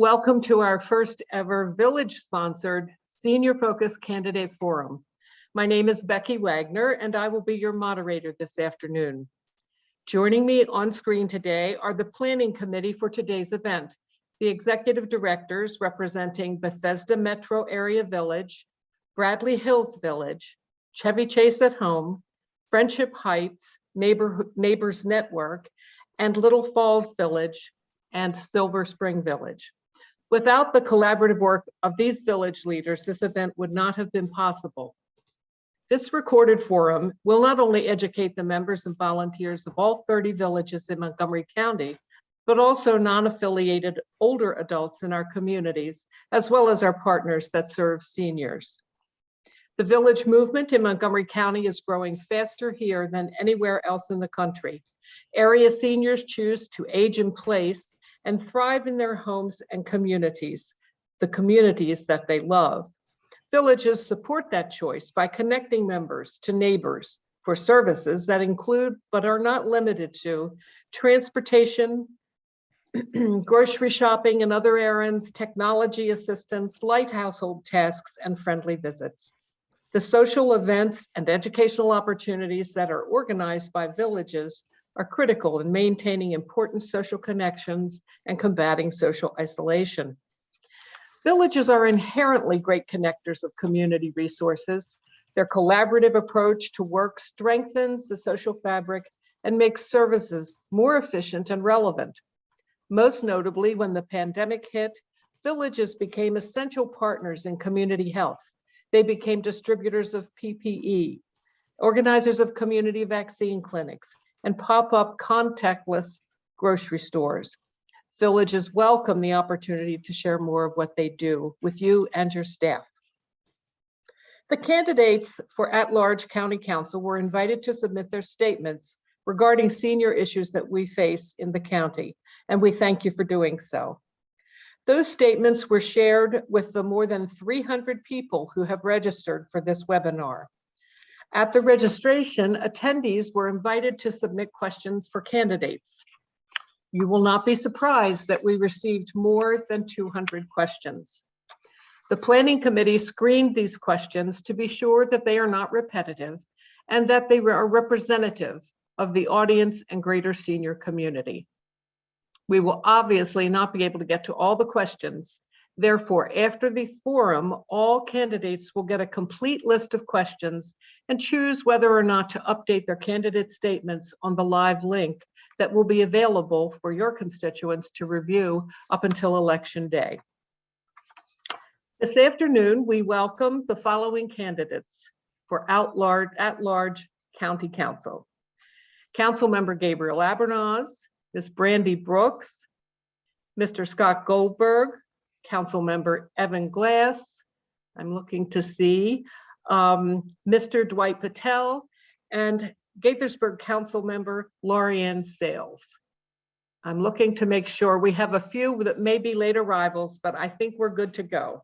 Welcome to our first ever Village-sponsored Senior Focus Candidate Forum. My name is Becky Wagner, and I will be your moderator this afternoon. Joining me on screen today are the Planning Committee for today's event, the Executive Directors representing Bethesda Metro Area Village, Bradley Hills Village, Chevy Chase at Home, Friendship Heights, Neighbors Network, and Little Falls Village and Silver Spring Village. Without the collaborative work of these village leaders, this event would not have been possible. This recorded forum will not only educate the members and volunteers of all 30 villages in Montgomery County, but also non-affiliated older adults in our communities, as well as our partners that serve seniors. The village movement in Montgomery County is growing faster here than anywhere else in the country. Area seniors choose to age in place and thrive in their homes and communities, the communities that they love. Villages support that choice by connecting members to neighbors for services that include, but are not limited to, transportation, grocery shopping and other errands, technology assistance, light household tasks, and friendly visits. The social events and educational opportunities that are organized by villages are critical in maintaining important social connections and combating social isolation. Villages are inherently great connectors of community resources. Their collaborative approach to work strengthens the social fabric and makes services more efficient and relevant. Most notably, when the pandemic hit, villages became essential partners in community health. They became distributors of PPE, organizers of community vaccine clinics, and pop-up contactless grocery stores. Villages welcome the opportunity to share more of what they do with you and your staff. The candidates for At-Large County Council were invited to submit their statements regarding senior issues that we face in the county, and we thank you for doing so. Those statements were shared with the more than 300 people who have registered for this webinar. At the registration, attendees were invited to submit questions for candidates. You will not be surprised that we received more than 200 questions. The Planning Committee screened these questions to be sure that they are not repetitive and that they are representative of the audience and greater senior community. We will obviously not be able to get to all the questions. Therefore, after the forum, all candidates will get a complete list of questions and choose whether or not to update their candidate statements on the live link that will be available for your constituents to review up until Election Day. This afternoon, we welcome the following candidates for At-Large County Council. Councilmember Gabriel Abernoz, Ms. Brandi Brooks, Mr. Scott Goldberg, Councilmember Evan Glass, I'm looking to see, Mr. Dwight Patel, and Gaithersburg Councilmember Lorianne Sales. I'm looking to make sure we have a few that may be late arrivals, but I think we're good to go.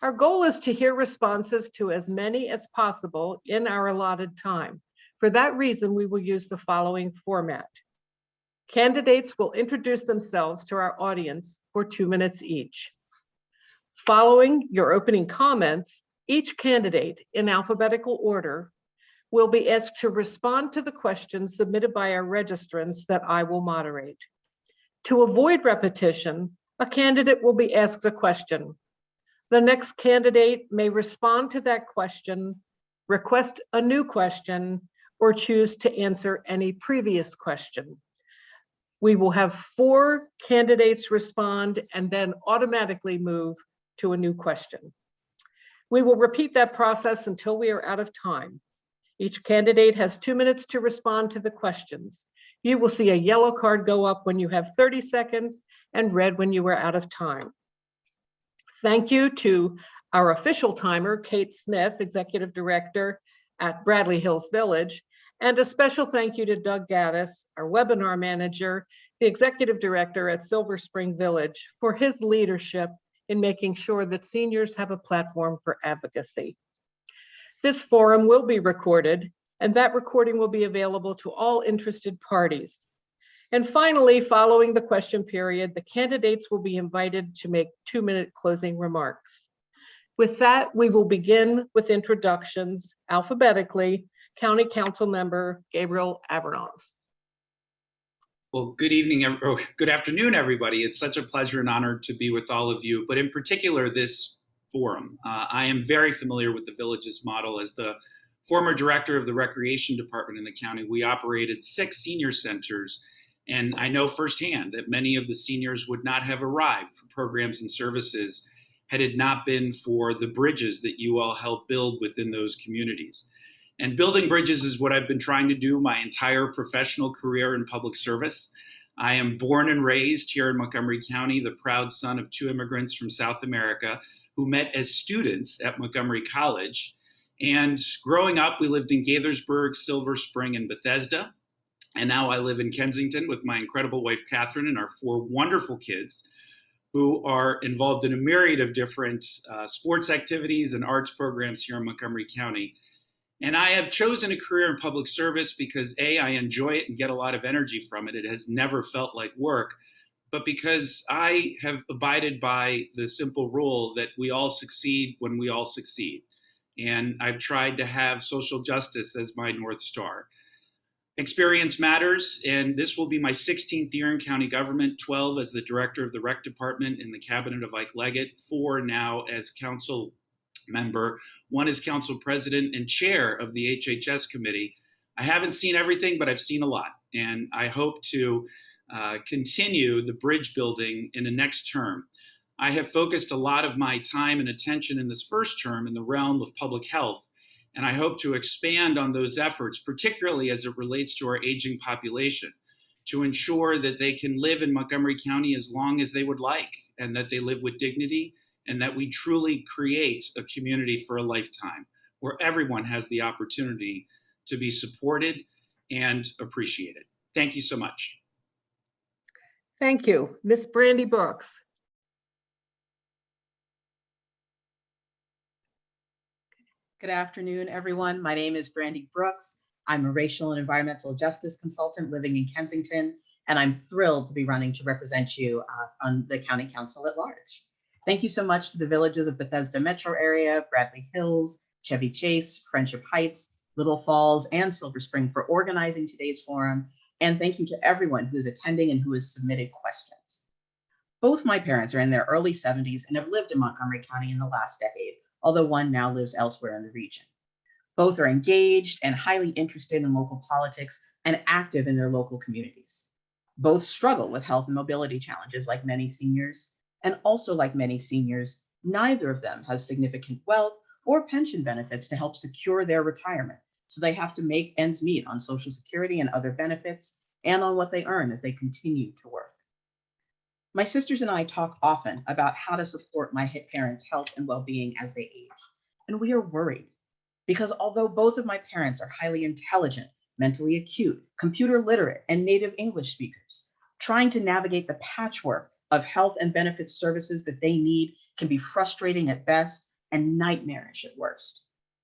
Our goal is to hear responses to as many as possible in our allotted time. For that reason, we will use the following format. Candidates will introduce themselves to our audience for 2 minutes each. Following your opening comments, each candidate in alphabetical order will be asked to respond to the questions submitted by our registrants that I will moderate. To avoid repetition, a candidate will be asked a question. The next candidate may respond to that question, request a new question, or choose to answer any previous question. We will have 4 candidates respond and then automatically move to a new question. We will repeat that process until we are out of time. Each candidate has 2 minutes to respond to the questions. You will see a yellow card go up when you have 30 seconds and red when you are out of time. Thank you to our official timer, Kate Smith, Executive Director at Bradley Hills Village, and a special thank you to Doug Gaddis, our webinar manager, the Executive Director at Silver Spring Village, for his leadership in making sure that seniors have a platform for advocacy. This forum will be recorded, and that recording will be available to all interested parties. And finally, following the question period, the candidates will be invited to make 2-minute closing remarks. With that, we will begin with introductions alphabetically. County Council Member Gabriel Abramoff. Well, good afternoon, everybody. It's such a pleasure and honor to be with all of you, but in particular, this forum. I am very familiar with the Village's model. As the former director of the Recreation Department in the county, we operated 6 senior centers, and I know firsthand that many of the seniors would not have arrived for programs and services had it not been for the bridges that you all helped build within those communities. And building bridges is what I've been trying to do my entire professional career in public service. I am born and raised here in Montgomery County, the proud son of 2 immigrants from South America who met as students at Montgomery College. And growing up, we lived in Gaithersburg, Silver Spring, and Bethesda. And now I live in Kensington with my incredible wife, Catherine, and our 4 wonderful kids who are involved in a myriad of different sports activities and arts programs here in Montgomery County. And I have chosen a career in public service because A, I enjoy it and get a lot of energy from it. It has never felt like work, but because I have abided by the simple rule that we all succeed when we all succeed. And I've tried to have social justice as my North Star. Experience matters, and this will be my 16th year in county government, 12 as the director of the rec department in the cabinet of Ike Leggett, 4 now as council member, 1 as council president and chair of the HHS committee. I haven't seen everything, but I've seen a lot. And I hope to continue the bridge building in the next term. I have focused a lot of my time and attention in this first term in the realm of public health. And I hope to expand on those efforts, particularly as it relates to our aging population, to ensure that they can live in Montgomery County as long as they would like, and that they live with dignity, and that we truly create a community for a lifetime where everyone has the opportunity to be supported and appreciated. Thank you so much. Thank you. Ms. Brandi Brooks. Good afternoon, everyone. My name is Brandi Brooks. I'm a racial and environmental justice consultant living in Kensington, and I'm thrilled to be running to represent you on the County Council at Large. Thank you so much to the villages of Bethesda Metro Area, Bradley Hills, Chevy Chase, Friendship Heights, Little Falls, and Silver Spring for organizing today's forum. And thank you to everyone who is attending and who has submitted questions. Both my parents are in their early 70s and have lived in Montgomery County in the last decade, although one now lives elsewhere in the region. Both are engaged and highly interested in local politics and active in their local communities. Both struggle with health and mobility challenges like many seniors. And also, like many seniors, neither of them has significant wealth or pension benefits to help secure their retirement. So they have to make ends meet on Social Security and other benefits and on what they earn as they continue to work. My sisters and I talk often about how to support my parents' health and well-being as they age. And we are worried because although both of my parents are highly intelligent, mentally acute, computer literate, and native English speakers, trying to navigate the patchwork of health and benefits services that they need can be frustrating at best and nightmarish at worst.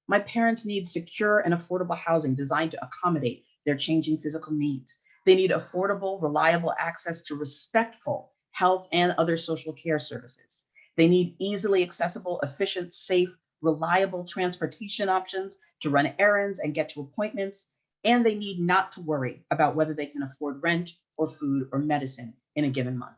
My parents need secure and affordable housing designed to accommodate their changing physical needs. They need affordable, reliable access to respectful health and other social care services. They need easily accessible, efficient, safe, reliable transportation options to run errands and get to appointments. And they need not to worry about whether they can afford rent or food or medicine in a given month.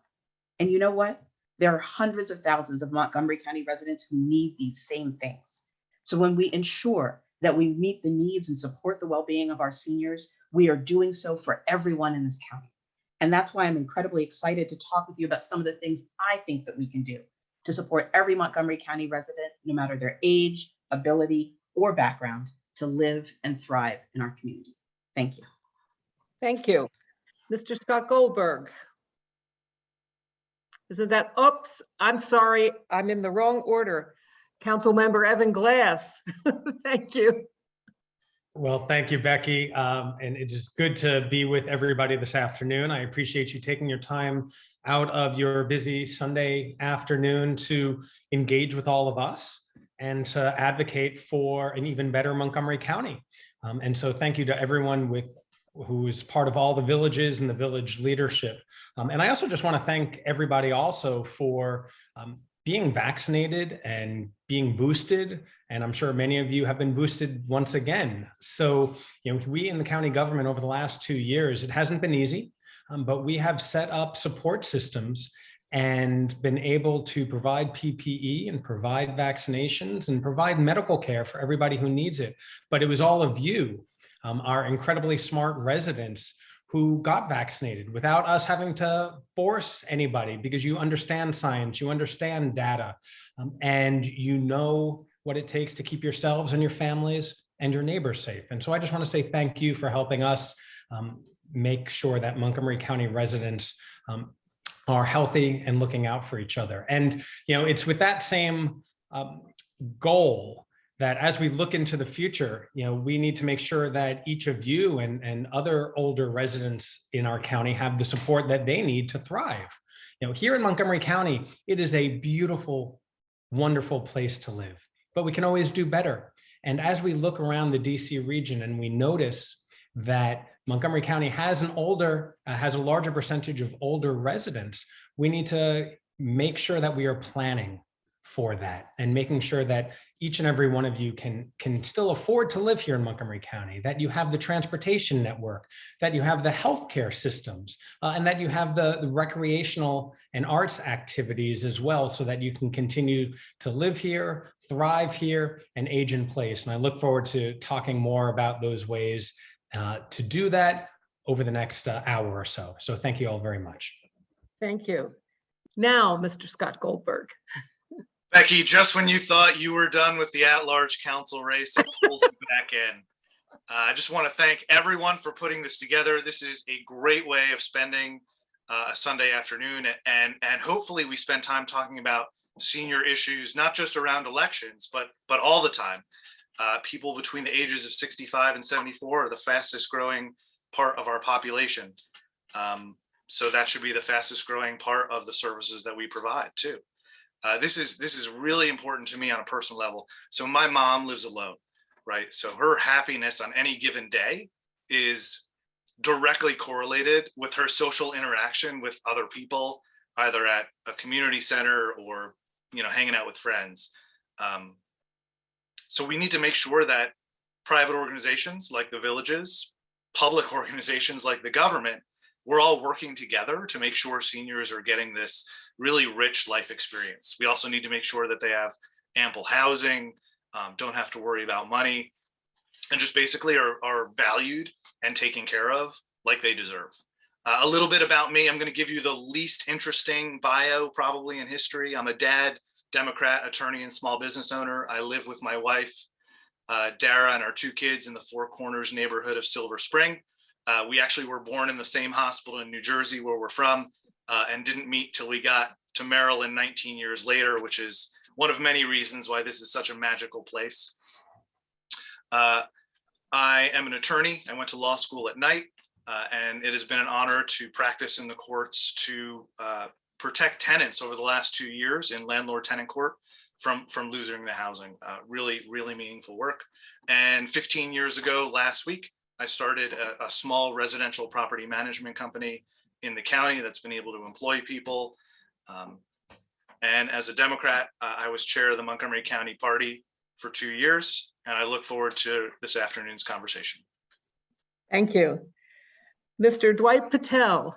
And you know what? There are hundreds of thousands of Montgomery County residents who need these same things. So when we ensure that we meet the needs and support the well-being of our seniors, we are doing so for everyone in this county. And that's why I'm incredibly excited to talk with you about some of the things I think that we can do to support every Montgomery County resident, no matter their age, ability, or background, to live and thrive in our community. Thank you. Thank you. Mr. Scott Goldberg. Isn't that, oops, I'm sorry, I'm in the wrong order. Councilmember Evan Glass. Thank you. Well, thank you, Becky. And it is good to be with everybody this afternoon. I appreciate you taking your time out of your busy Sunday afternoon to engage with all of us and to advocate for an even better Montgomery County. And so thank you to everyone with who is part of all the villages and the village leadership. And I also just want to thank everybody also for being vaccinated and being boosted. And I'm sure many of you have been boosted once again. So, we in the county government over the last 2 years, it hasn't been easy, but we have set up support systems and been able to provide PPE and provide vaccinations and provide medical care for everybody who needs it. But it was all of you, our incredibly smart residents, who got vaccinated without us having to force anybody, because you understand science, you understand data, and you know what it takes to keep yourselves and your families and your neighbors safe. And so I just want to say thank you for helping us make sure that Montgomery County residents are healthy and looking out for each other. And it's with that same goal that as we look into the future, we need to make sure that each of you and other older residents in our county have the support that they need to thrive. Here in Montgomery County, it is a beautiful, wonderful place to live, but we can always do better. And as we look around the DC region and we notice that Montgomery County has a larger percentage of older residents, we need to make sure that we are planning for that and making sure that each and every one of you can still afford to live here in Montgomery County, that you have the transportation network, that you have the healthcare systems, and that you have the recreational and arts activities as well, so that you can continue to live here, thrive here, and age in place. And I look forward to talking more about those ways to do that over the next hour or so. So thank you all very much. Thank you. Now, Mr. Scott Goldberg. Becky, just when you thought you were done with the at-large council race, it pulls you back in. I just want to thank everyone for putting this together. This is a great way of spending a Sunday afternoon, and hopefully we spend time talking about senior issues, not just around elections, but all the time. People between the ages of 65 and 74 are the fastest growing part of our population. So that should be the fastest growing part of the services that we provide too. This is really important to me on a personal level. So my mom lives alone, right? So her happiness on any given day is directly correlated with her social interaction with other people, either at a community center or, hanging out with friends. So we need to make sure that private organizations like the villages, public organizations like the government, we're all working together to make sure seniors are getting this really rich life experience. We also need to make sure that they have ample housing, don't have to worry about money, and just basically are valued and taken care of like they deserve. A little bit about me. I'm going to give you the least interesting bio probably in history. I'm a dad, Democrat, attorney, and small business owner. I live with my wife, Dara, and our 2 kids in the Four Corners neighborhood of Silver Spring. We actually were born in the same hospital in New Jersey where we're from, and didn't meet till we got to Maryland 19 years later, which is one of many reasons why this is such a magical place. I am an attorney. I went to law school at night, and it has been an honor to practice in the courts to protect tenants over the last 2 years in landlord-tenant court from losing the housing. Really, really meaningful work. And 15 years ago, last week, I started a small residential property management company in the county that's been able to employ people. And as a Democrat, I was chair of the Montgomery County Party for 2 years, and I look forward to this afternoon's conversation. Thank you. Mr. Dwight Patel.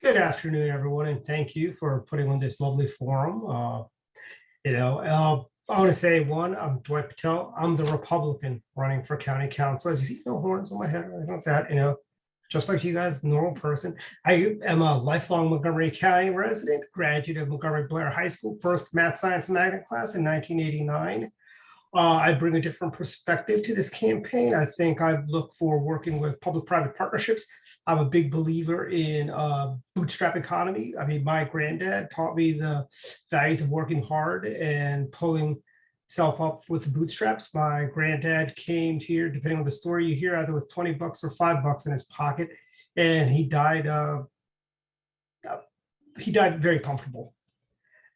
Good afternoon, everyone, and thank you for putting on this lovely forum. I want to say, one, I'm Dwight Patel. I'm the Republican running for county council. As you see, no horns on my head or anything like that, just like you guys, normal person. I am a lifelong Montgomery County resident, graduate of Montgomery Blair High School, first math, science, magnet class in 1989. I bring a different perspective to this campaign. I think I look for working with public-private partnerships. I'm a big believer in bootstrap economy. I mean, my granddad taught me the values of working hard and pulling self up with the bootstraps. My granddad came here, depending on the story you hear, either with 20 bucks or $5 in his pocket, and he died very comfortable.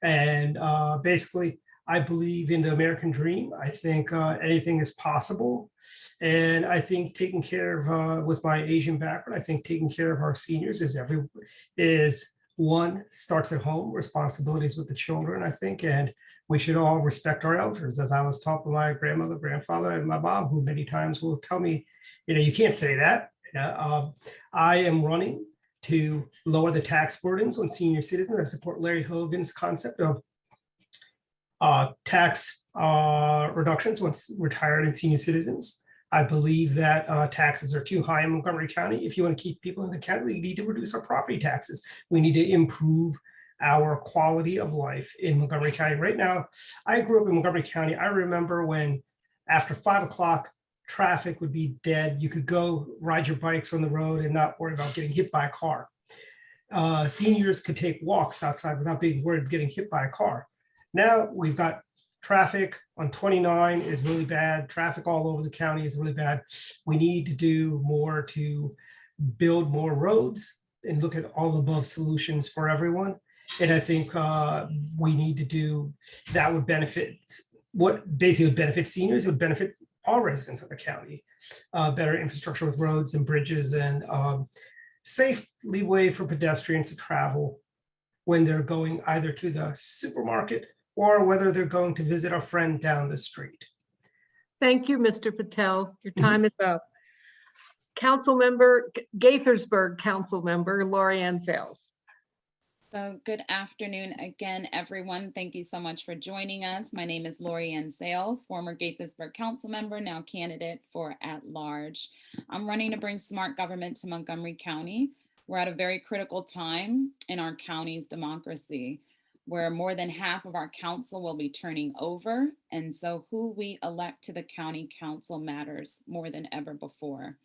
And basically, I believe in the American dream. I think anything is possible. And I think taking care of, with my Asian background, I think taking care of our seniors is one, starts at home, responsibilities with the children, I think, and we should all respect our elders, as I was taught by my grandmother, grandfather, and my mom, who many times will tell me, you can't say that. I am running to lower the tax burdens on senior citizens. I support Larry Hogan's concept of tax reductions once retired and senior citizens. I believe that taxes are too high in Montgomery County. If you want to keep people in the county, we need to reduce our property taxes. We need to improve our quality of life in Montgomery County. Right now, I grew up in Montgomery County. I remember when after 5 o'clock, traffic would be dead. You could go ride your bikes on the road and not worry about getting hit by a car. Seniors could take walks outside without being worried about getting hit by a car. Now we've got traffic on 29 is really bad. Traffic all over the county is really bad. We need to do more to build more roads and look at all above solutions for everyone. And I think we need to do that would benefit what basically would benefit seniors, would benefit all residents of the county. Better infrastructure with roads and bridges and safely way for pedestrians to travel when they're going either to the supermarket or whether they're going to visit a friend down the street. Thank you, Mr. Patel. Your time is up. Council member, Gaithersburg Council member, Lori Ann Sales. So good afternoon again, everyone. Thank you so much for joining us. My name is Lori Ann Sales, former Gaithersburg Council member, now candidate for at-large. I'm running to bring smart government to Montgomery County. We're at a very critical time in our county's democracy, where more than half of our council will be turning over. And so who we elect to the county council matters more than ever before.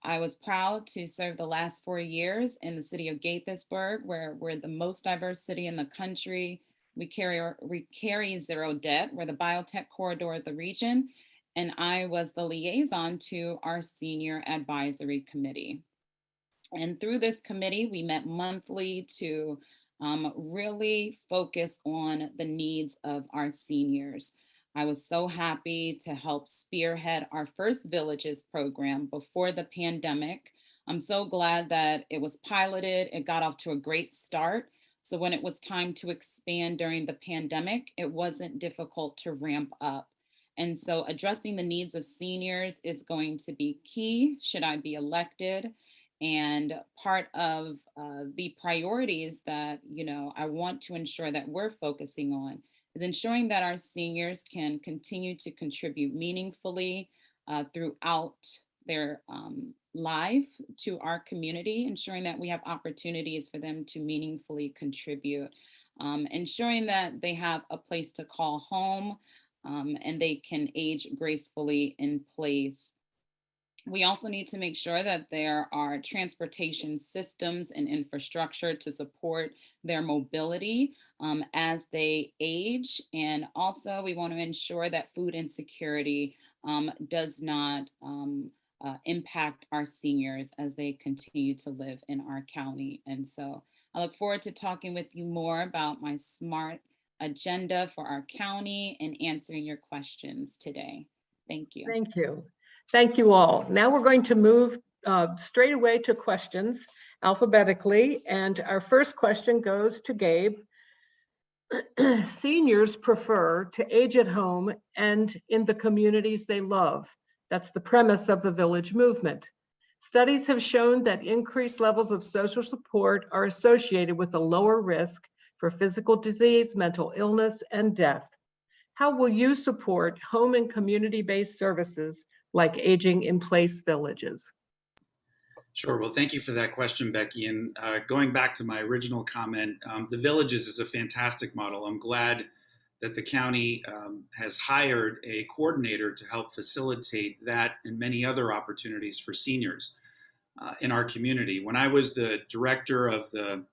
I was proud to serve the last 4 years in the city of Gaithersburg, where we're the most diverse city in the country. We carry zero debt. We're the biotech corridor of the region. And I was the liaison to our senior advisory committee. And through this committee, we met monthly to really focus on the needs of our seniors. I was so happy to help spearhead our first Villages program before the pandemic. I'm so glad that it was piloted. It got off to a great start. So when it was time to expand during the pandemic, it wasn't difficult to ramp up. And so addressing the needs of seniors is going to be key should I be elected. And part of the priorities that, I want to ensure that we're focusing on is ensuring that our seniors can continue to contribute meaningfully throughout their life to our community, ensuring that we have opportunities for them to meaningfully contribute, ensuring that they have a place to call home and they can age gracefully in place. We also need to make sure that there are transportation systems and infrastructure to support their mobility as they age. And also we want to ensure that food insecurity does not impact our seniors as they continue to live in our county. And so I look forward to talking with you more about my smart agenda for our county and answering your questions today. Thank you. Thank you. Thank you all. Now we're going to move straight away to questions alphabetically. And our first question goes to Gabe. Seniors prefer to age at home and in the communities they love. That's the premise of the Village movement. Studies have shown that increased levels of social support are associated with a lower risk for physical disease, mental illness, and death. How will you support home and community-based services like aging in place villages? Sure. Well, thank you for that question, Becky. And going back to my original comment, the Villages is a fantastic model. I'm glad that the county has hired a coordinator to help facilitate that and many other opportunities for seniors in our community. When I was the director of the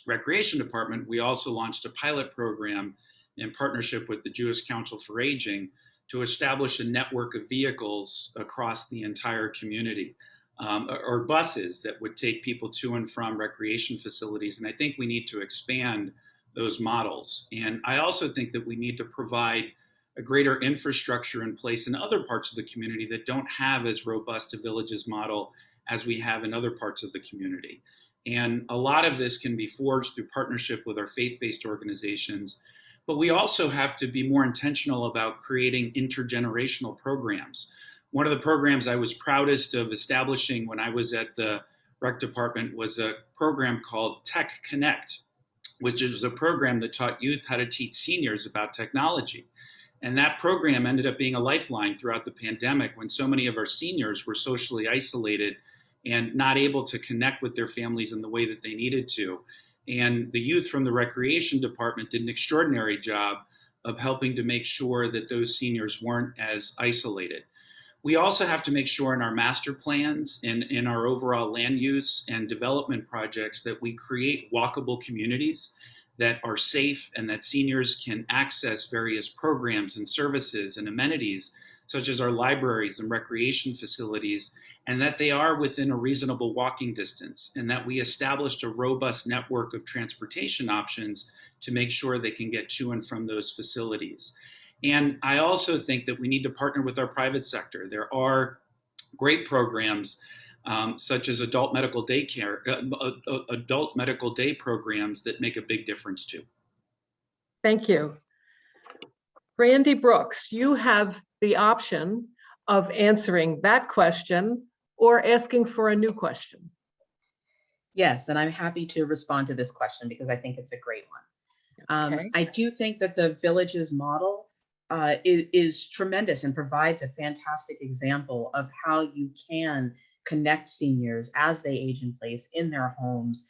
Recreation Department, we also launched a pilot program in partnership with the Jewish Council for Aging to establish a network of vehicles across the entire community, or buses that would take people to and from recreation facilities. And I think we need to expand those models. And I also think that we need to provide a greater infrastructure in place in other parts of the community that don't have as robust a villages model as we have in other parts of the community. And a lot of this can be forged through partnership with our faith-based organizations, but we also have to be more intentional about creating intergenerational programs. One of the programs I was proudest of establishing when I was at the rec department was a program called Tech Connect, which is a program that taught youth how to teach seniors about technology. And that program ended up being a lifeline throughout the pandemic when so many of our seniors were socially isolated and not able to connect with their families in the way that they needed to. And the youth from the recreation department did an extraordinary job of helping to make sure that those seniors weren't as isolated. We also have to make sure in our master plans and in our overall land use and development projects that we create walkable communities that are safe and that seniors can access various programs and services and amenities, such as our libraries and recreation facilities, and that they are within a reasonable walking distance, and that we established a robust network of transportation options to make sure they can get to and from those facilities. And I also think that we need to partner with our private sector. There are great programs such as adult medical day programs that make a big difference too. Thank you. Brandi Brooks, you have the option of answering that question or asking for a new question. Yes, and I'm happy to respond to this question because I think it's a great one. Okay. I do think that the Villages model is tremendous and provides a fantastic example of how you can connect seniors as they age in place in their homes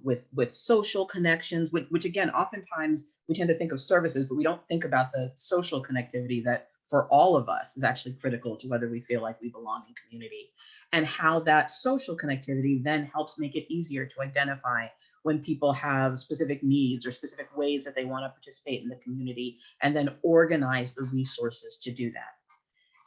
with social connections, which again, oftentimes we tend to think of services, but we don't think about the social connectivity that for all of us is actually critical to whether we feel like we belong in community, and how that social connectivity then helps make it easier to identify when people have specific needs or specific ways that they want to participate in the community, and then organize the resources to do that.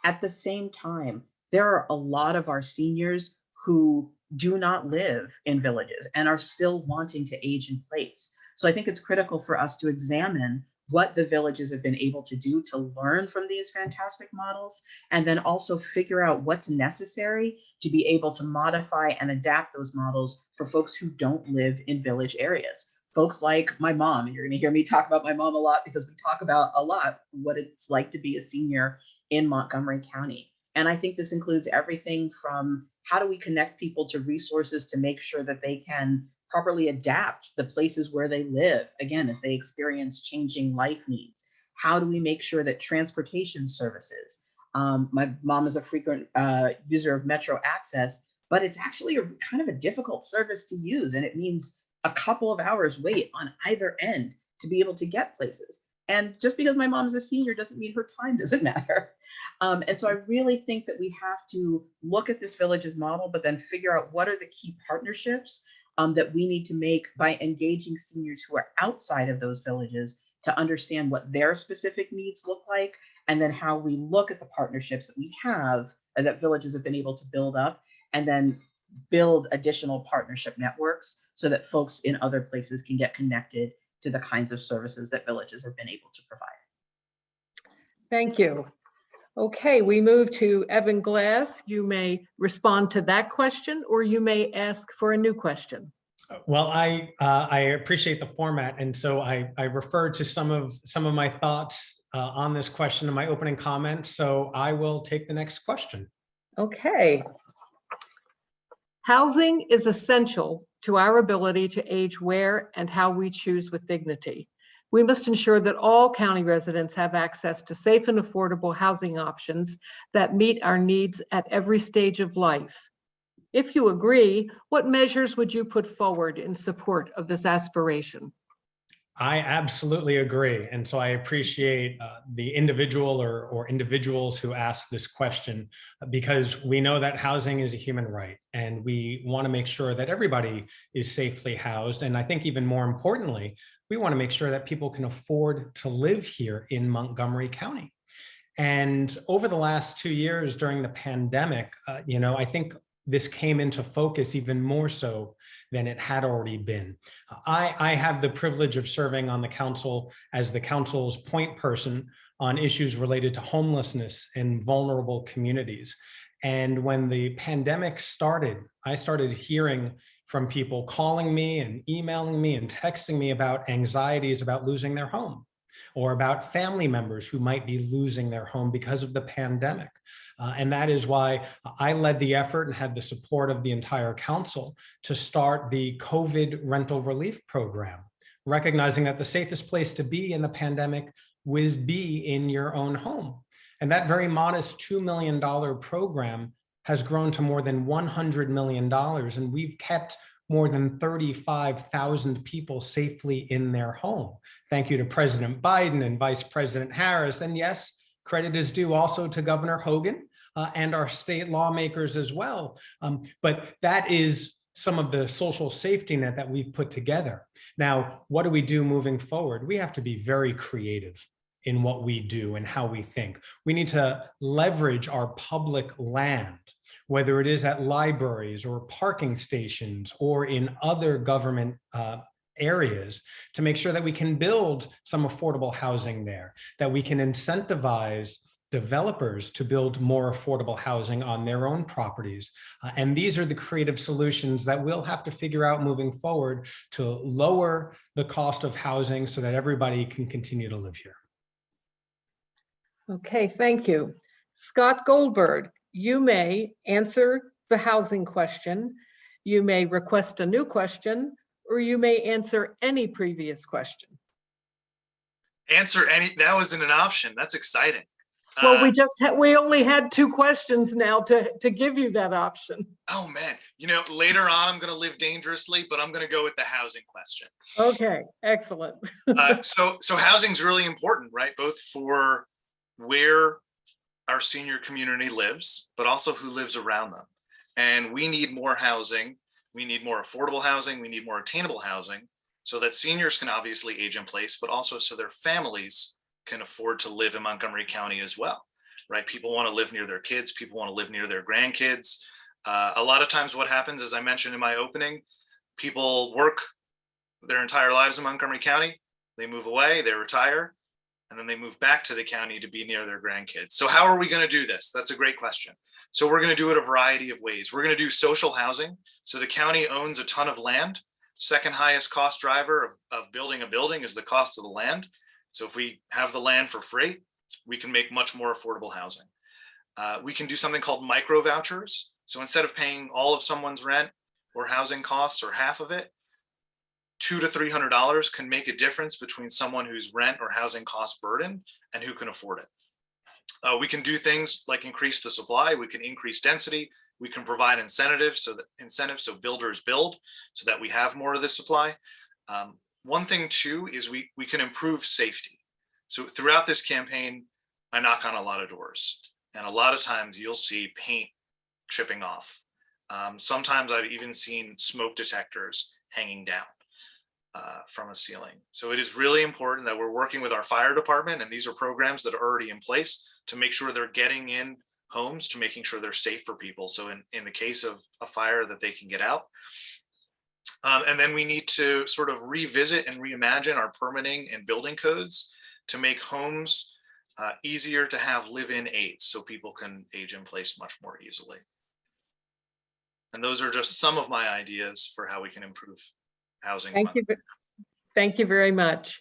At the same time, there are a lot of our seniors who do not live in villages and are still wanting to age in place. So I think it's critical for us to examine what the villages have been able to do to learn from these fantastic models, and then also figure out what's necessary to be able to modify and adapt those models for folks who don't live in village areas. Folks like my mom, and you're going to hear me talk about my mom a lot because we talk about a lot what it's like to be a senior in Montgomery County. And I think this includes everything from how do we connect people to resources to make sure that they can properly adapt the places where they live, again, as they experience changing life needs. How do we make sure that transportation services, my mom is a frequent user of Metro Access, but it's actually a kind of a difficult service to use. And it means a couple of hours wait on either end to be able to get places. And just because my mom's a senior doesn't mean her time doesn't matter. And so I really think that we have to look at this Villages model, but then figure out what are the key partnerships that we need to make by engaging seniors who are outside of those villages to understand what their specific needs look like, and then how we look at the partnerships that we have that villages have been able to build up, and then build additional partnership networks so that folks in other places can get connected to the kinds of services that villages have been able to provide. Thank you. Okay, we move to Evan Glass. You may respond to that question, or you may ask for a new question. Well, I appreciate the format, and so I referred to some of my thoughts on this question in my opening comments. So I will take the next question. Okay. Housing is essential to our ability to age where and how we choose with dignity. We must ensure that all county residents have access to safe and affordable housing options that meet our needs at every stage of life. If you agree, what measures would you put forward in support of this aspiration? I absolutely agree. And so I appreciate the individual or individuals who asked this question, because we know that housing is a human right, and we want to make sure that everybody is safely housed. And I think even more importantly, we want to make sure that people can afford to live here in Montgomery County. And over the last 2 years during the pandemic, I think this came into focus even more so than it had already been. I have the privilege of serving on the council as the council's point person on issues related to homelessness in vulnerable communities. And when the pandemic started, I started hearing from people calling me and emailing me and texting me about anxieties about losing their home, or about family members who might be losing their home because of the pandemic. And that is why I led the effort and had the support of the entire council to start the COVID rental relief program, recognizing that the safest place to be in the pandemic was be in your own home. And that very modest $2 million program has grown to more than $100 million. And we've kept more than 35,000 people safely in their home. Thank you to President Biden and Vice President Harris. And yes, credit is due also to Governor Hogan and our state lawmakers as well. But that is some of the social safety net that we've put together. Now, what do we do moving forward? We have to be very creative in what we do and how we think. We need to leverage our public land, whether it is at libraries or parking stations or in other government areas, to make sure that we can build some affordable housing there, that we can incentivize developers to build more affordable housing on their own properties. And these are the creative solutions that we'll have to figure out moving forward to lower the cost of housing so that everybody can continue to live here. Okay, thank you. Scott Goldberg, you may answer the housing question, you may request a new question, or you may answer any previous question. Answer any, that wasn't an option. That's exciting. Well, we only had 2 questions now to give you that option. Oh man, you know, later on I'm going to live dangerously, but I'm going to go with the housing question. Okay, excellent. So housing's really important, right? Both for where our senior community lives, but also who lives around them. And we need more housing. We need more affordable housing. We need more attainable housing so that seniors can obviously age in place, but also so their families can afford to live in Montgomery County as well, right? People want to live near their kids. People want to live near their grandkids. A lot of times what happens, as I mentioned in my opening, people work their entire lives in Montgomery County. They move away, they retire, and then they move back to the county to be near their grandkids. So how are we going to do this? That's a great question. So we're going to do it a variety of ways. We're going to do social housing. So the county owns a ton of land. Second highest cost driver of building a building is the cost of the land. So if we have the land for free, we can make much more affordable housing. We can do something called micro vouchers. So instead of paying all of someone's rent or housing costs or half of it, $200 to $300 can make a difference between someone whose rent or housing cost burden and who can afford it. We can do things like increase the supply. We can increase density. We can provide incentives so builders build so that we have more of the supply. One thing too is we can improve safety. So throughout this campaign, I knock on a lot of doors, and a lot of times you'll see paint chipping off. Sometimes I've even seen smoke detectors hanging down from a ceiling. So it is really important that we're working with our fire department, and these are programs that are already in place to make sure they're getting in homes to making sure they're safe for people. So in the case of a fire, that they can get out. And then we need to sort of revisit and reimagine our permitting and building codes to make homes easier to have live-in aids so people can age in place much more easily. And those are just some of my ideas for how we can improve housing. Thank you very much.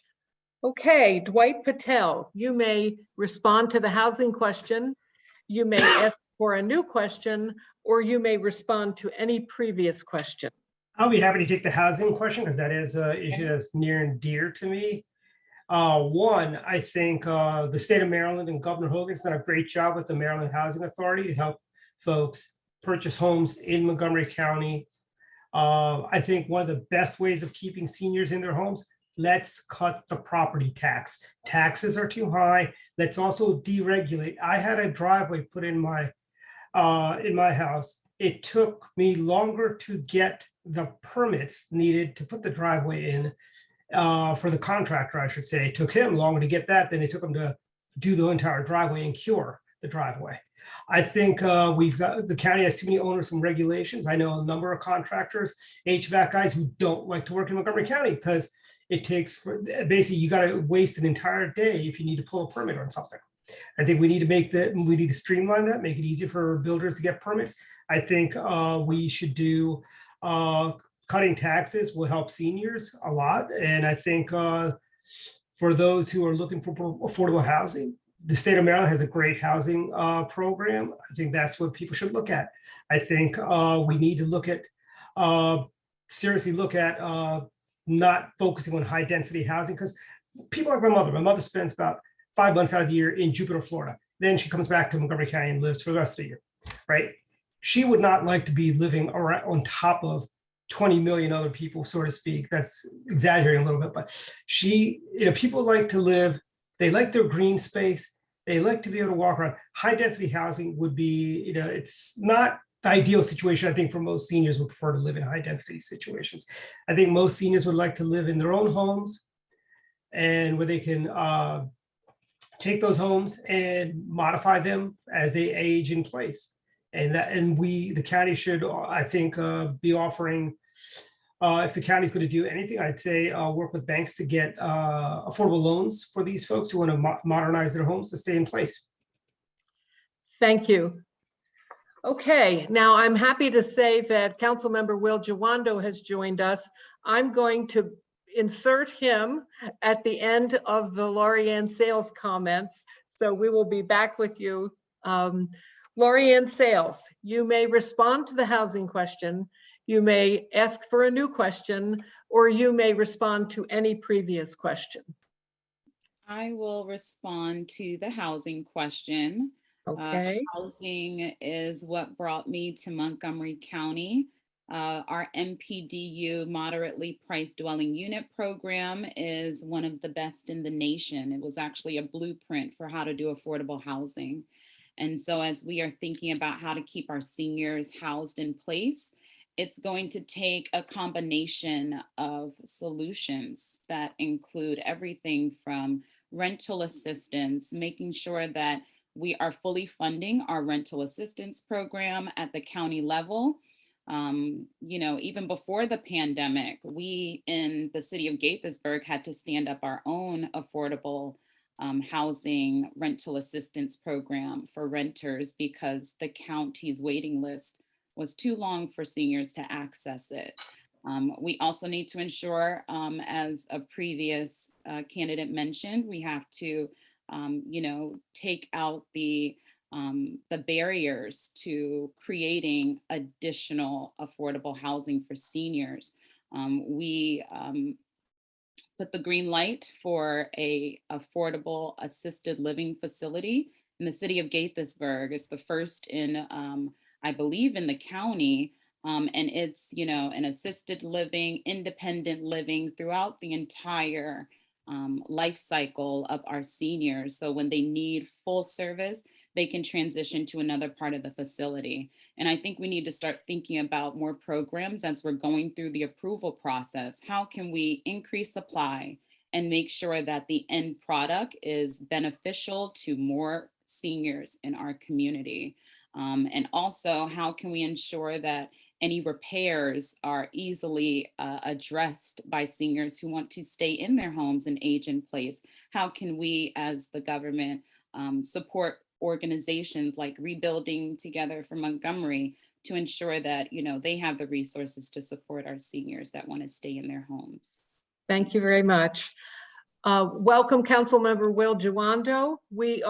Okay, Dwight Patel, you may respond to the housing question. You may ask for a new question, or you may respond to any previous question. I'll be happy to take the housing question because that is an issue that's near and dear to me. One, I think the state of Maryland and Governor Hogan's done a great job with the Maryland Housing Authority to help folks purchase homes in Montgomery County. I think one of the best ways of keeping seniors in their homes, let's cut the property tax. Taxes are too high. Let's also deregulate. I had a driveway put in my house. It took me longer to get the permits needed to put the driveway in for the contractor, I should say. It took him longer to get that than it took him to do the entire driveway and cure. the driveway. I think the county has too many owners and regulations. I know a number of contractors, HVAC guys who don't like to work in Montgomery County because it takes, basically you got to waste an entire day if you need to pull a permit on something. I think we need to streamline that, make it easier for builders to get permits. I think we should do cutting taxes will help seniors a lot. And I think for those who are looking for affordable housing, the state of Maryland has a great housing program. I think that's what people should look at. I think we need to look at, seriously look at not focusing on high density housing, because people like my mother spends about 5 months out of the year in Jupiter, Florida. Then she comes back to Montgomery County and lives for the rest of the year, right? She would not like to be living around on top of 20 million other people, so to speak. That's exaggerating a little bit, but people like to live, they like their green space. They like to be able to walk around. High density housing would be, it's not the ideal situation. I think for most seniors would prefer to live in high density situations. I think most seniors would like to live in their own homes and where they can take those homes and modify them as they age in place. And the county should, I think, be offering, if the county's going to do anything, I'd say work with banks to get affordable loans for these folks who want to modernize their homes to stay in place. Thank you. Okay, now I'm happy to say that Councilmember Will Jawando has joined us. I'm going to insert him at the end of the Lori-Ann Sales comments. So we will be back with you. Lori-Ann Sales, you may respond to the housing question. You may ask for a new question, or you may respond to any previous question. I will respond to the housing question. Okay. Housing is what brought me to Montgomery County. Our MPDU, moderately priced dwelling unit program, is one of the best in the nation. It was actually a blueprint for how to do affordable housing. And so as we are thinking about how to keep our seniors housed in place, it's going to take a combination of solutions that include everything from rental assistance, making sure that we are fully funding our rental assistance program at the county level. Even before the pandemic, we in the city of Gaithersburg had to stand up our own affordable housing rental assistance program for renters because the county's waiting list was too long for seniors to access it. We also need to ensure, as a previous candidate mentioned, we have to, take out the barriers to creating additional affordable housing for seniors. We put the green light for a affordable assisted living facility in the city of Gaithersburg. It's the first in, I believe, in the county. And it's, an assisted living, independent living throughout the entire life cycle of our seniors. So when they need full service, they can transition to another part of the facility. And I think we need to start thinking about more programs as we're going through the approval process. How can we increase supply and make sure that the end product is beneficial to more seniors in our community? And also, how can we ensure that any repairs are easily addressed by seniors who want to stay in their homes and age in place? How can we, as the government, support organizations like Rebuilding Together for Montgomery to ensure that, they have the resources to support our seniors that want to stay in their homes? Thank you very much. Welcome, Councilmember Will Jawando. We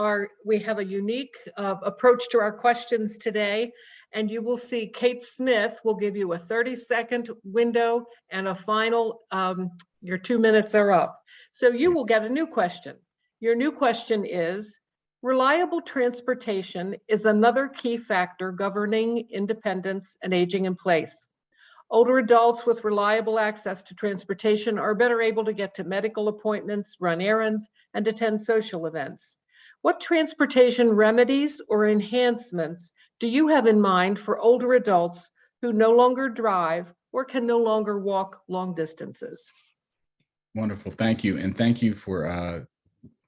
have a unique approach to our questions today, and you will see Kate Smith will give you a 30-second window and a final, your 2 minutes are up. So you will get a new question. Your new question is, reliable transportation is another key factor governing independence and aging in place. Older adults with reliable access to transportation are better able to get to medical appointments, run errands, and attend social events. What transportation remedies or enhancements do you have in mind for older adults who no longer drive or can no longer walk long distances? Wonderful, thank you. And thank you for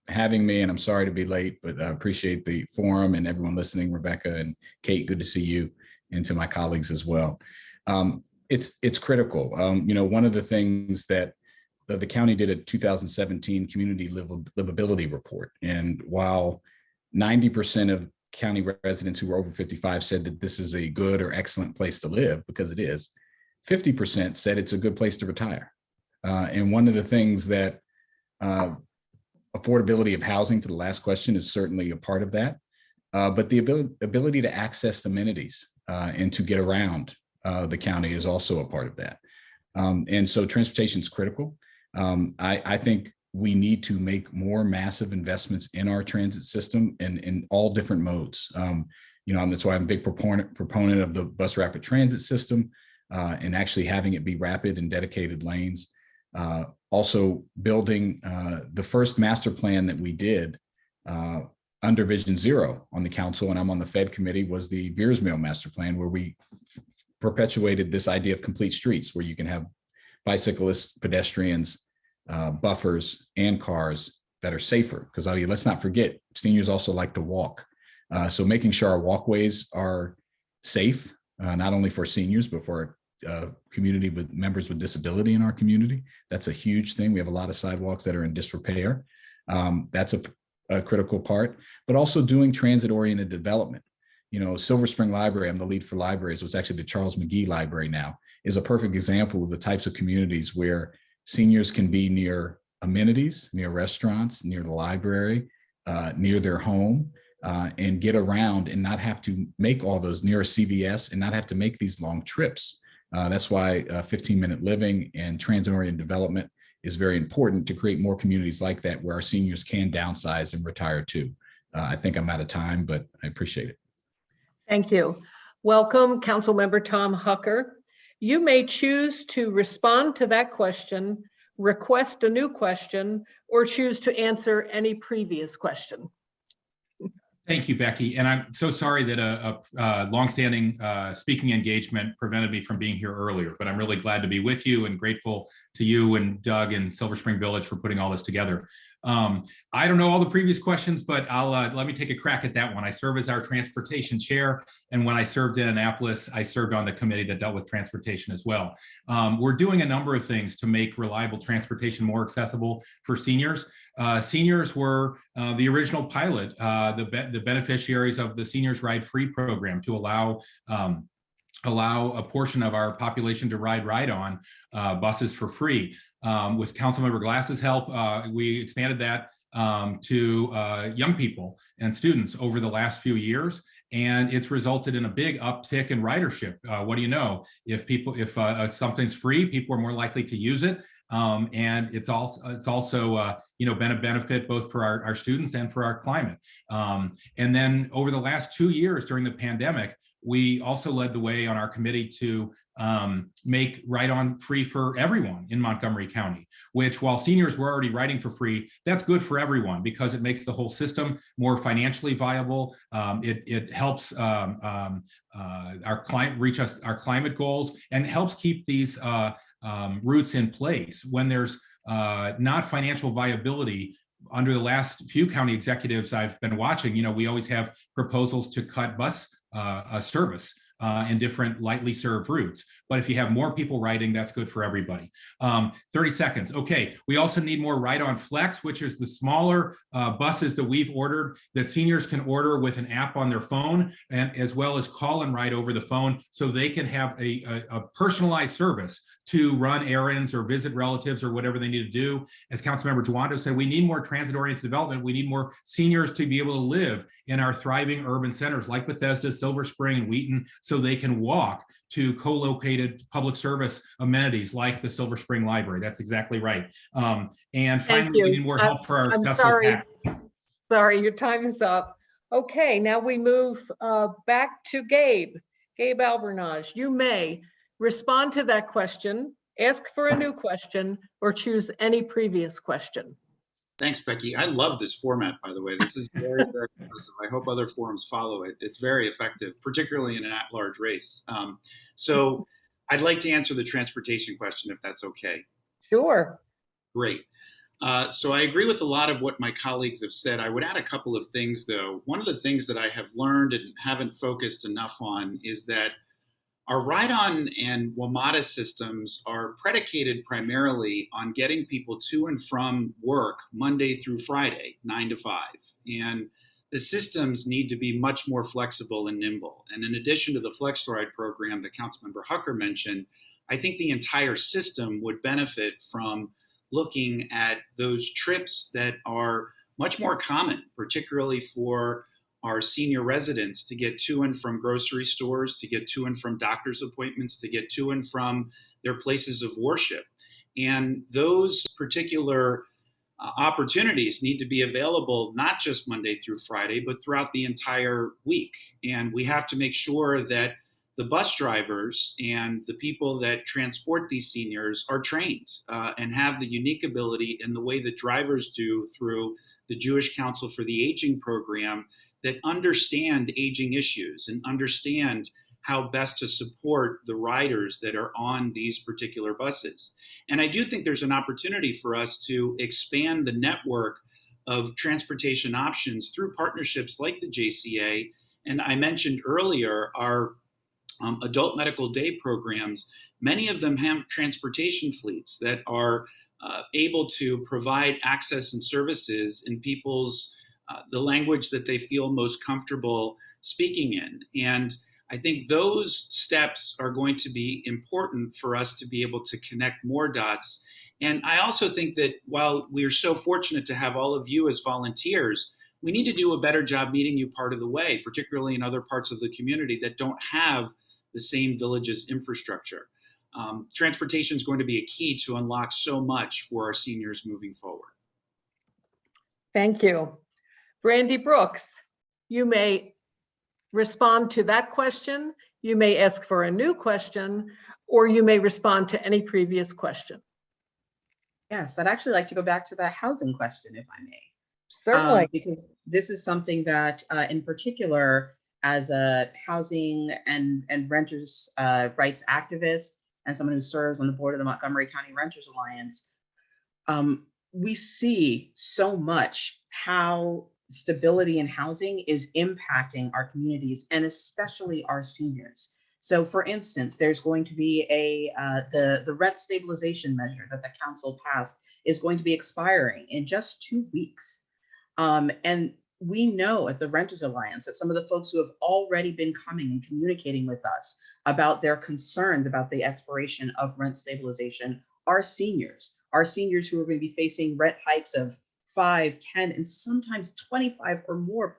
having me, and I'm sorry to be late, but I appreciate the forum and everyone listening. Rebecca and Kate, good to see you, and to my colleagues as well. It's critical. One of the things that the county did a 2017 community livability report, and while 90% of county residents who were over 55 said that this is a good or excellent place to live, because it is, 50% said it's a good place to retire. And one of the things that affordability of housing, to the last question, is certainly a part of that. But the ability to access amenities and to get around the county is also a part of that. And so transportation is critical. I think we need to make more massive investments in our transit system and in all different modes. That's why I'm a big proponent of the bus rapid transit system and actually having it be rapid and dedicated lanes. Also building the first master plan that we did under Vision Zero on the council, and I'm on the Fed committee, was the Veersmill master plan, where we perpetuated this idea of complete streets, where you can have bicyclists, pedestrians, buffers, and cars that are safer. Because let's not forget, seniors also like to walk. So making sure our walkways are safe, not only for seniors, but for community with members with disability in our community. That's a huge thing. We have a lot of sidewalks that are in disrepair. That's a critical part, but also doing transit-oriented development. Silver Spring Library, I'm the lead for libraries, was actually the Charles McGee Library now, is a perfect example of the types of communities where seniors can be near amenities, near restaurants, near the library, near their home, and get around and not have to make all those, near a CVS, and not have to make these long trips. That's why 15-minute living and transit-oriented development is very important, to create more communities like that where our seniors can downsize and retire too. I think I'm out of time, but I appreciate it. Thank you. Welcome, Councilmember Tom Hucker. You may choose to respond to that question, request a new question, or choose to answer any previous question. Thank you, Becky. And I'm so sorry that a longstanding speaking engagement prevented me from being here earlier, but I'm really glad to be with you and grateful to you and Doug and Silver Spring Village for putting all this together. I don't know all the previous questions, but let me take a crack at that one. I serve as our transportation chair, and when I served in Annapolis, I served on the committee that dealt with transportation as well. We're doing a number of things to make reliable transportation more accessible for seniors. Seniors were the original pilot, the beneficiaries of the Seniors Ride Free program, to allow a portion of our population to ride on buses for free. With Councilmember Glass's help, we expanded that to young people and students over the last few years, and it's resulted in a big uptick in ridership. What do you know? If something's free, people are more likely to use it, and it's also been a benefit both for our students and for our climate. And then over the last 2 years during the pandemic, we also led the way on our committee to make ride-on free for everyone in Montgomery County, which, while seniors were already riding for free, that's good for everyone because it makes the whole system more financially viable. It helps our client reach our climate goals, and helps keep these routes in place when there's not financial viability. Under the last few county executives I've been watching, we always have proposals to cut bus service in different lightly served routes. But if you have more people riding, that's good for everybody. 30 seconds. Okay, we also need more Ride-On Flex, which is the smaller buses that we've ordered that seniors can order with an app on their phone, and as well as call and ride over the phone, so they can have a personalized service to run errands or visit relatives or whatever they need to do. As Councilmember Duando said, we need more transit-oriented development. We need more seniors to be able to live in our thriving urban centers like Bethesda, Silver Spring, and Wheaton, so they can walk to co-located public service amenities like the Silver Spring Library. That's exactly right. And finally, we need more help for our accessible tax. Sorry, your time is up. Okay, now we move back to Gabe Alvernage. You may respond to that question, ask for a new question, or choose any previous question. Thanks, Becky. I love this format, by the way. This is very, very impressive. I hope other forums follow it. It's very effective, particularly in an at-large race. So I'd like to answer the transportation question, if that's okay. Sure. Great. So I agree with a lot of what my colleagues have said. I would add a couple of things, though. One of the things that I have learned and haven't focused enough on is that our ride-on and WMATA systems are predicated primarily on getting people to and from work Monday through Friday, 9 to 5. And the systems need to be much more flexible and nimble. And in addition to the FlexRide program that Councilmember Hucker mentioned, I think the entire system would benefit from looking at those trips that are much more common, particularly for our senior residents, to get to and from grocery stores, to get to and from doctor's appointments, to get to and from their places of worship. And those particular opportunities need to be available not just Monday through Friday, but throughout the entire week. And we have to make sure that the bus drivers and the people that transport these seniors are trained and have the unique ability in the way that drivers do through the Jewish Council for the Aging program that understand aging issues and understand how best to support the riders that are on these particular buses. And I do think there's an opportunity for us to expand the network of transportation options through partnerships like the JCA. And I mentioned earlier our adult medical day programs. Many of them have transportation fleets that are able to provide access and services in people's the language that they feel most comfortable speaking in. And I think those steps are going to be important for us to be able to connect more dots. And I also think that while we are so fortunate to have all of you as volunteers, we need to do a better job meeting you part of the way, particularly in other parts of the community that don't have the same village's infrastructure. Transportation is going to be a key to unlock so much for our seniors moving forward. Thank you. Brandi Brooks, you may respond to that question, you may ask for a new question, or you may respond to any previous question. Yes, I'd actually like to go back to the housing question, if I may. Certainly. Because this is something that, in particular, as a housing and renters rights activist and someone who serves on the board of the Montgomery County Renters Alliance, we see so much how stability in housing is impacting our communities and especially our seniors. So for instance, there's going to be the rent stabilization measure that the council passed is going to be expiring in just 2 weeks. And we know at the Renters Alliance that some of the folks who have already been coming and communicating with us about their concerns about the expiration of rent stabilization are seniors who are going to be facing rent hikes of 5, 10, and sometimes 25% or more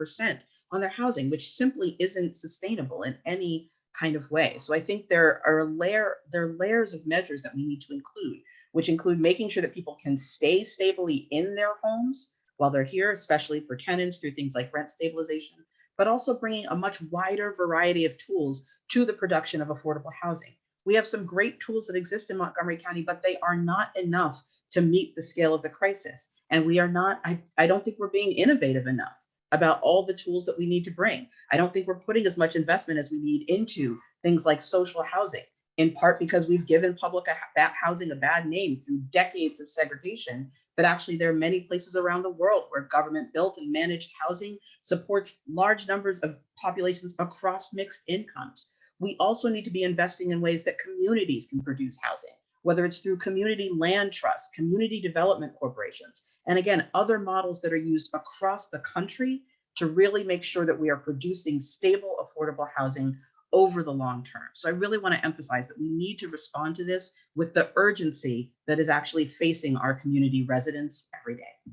on their housing, which simply isn't sustainable in any kind of way. So I think there are layers of measures that we need to include, which include making sure that people can stay stably in their homes while they're here, especially for tenants through things like rent stabilization, but also bringing a much wider variety of tools to the production of affordable housing. We have some great tools that exist in Montgomery County, but they are not enough to meet the scale of the crisis. And we are not, I don't think we're being innovative enough about all the tools that we need to bring. I don't think we're putting as much investment as we need into things like social housing, in part because we've given public housing a bad name through decades of segregation. But actually, there are many places around the world where government built and managed housing supports large numbers of populations across mixed incomes. We also need to be investing in ways that communities can produce housing, whether it's through community land trusts, community development corporations, and again, other models that are used across the country to really make sure that we are producing stable, affordable housing over the long term. So I really want to emphasize that we need to respond to this with the urgency that is actually facing our community residents every day.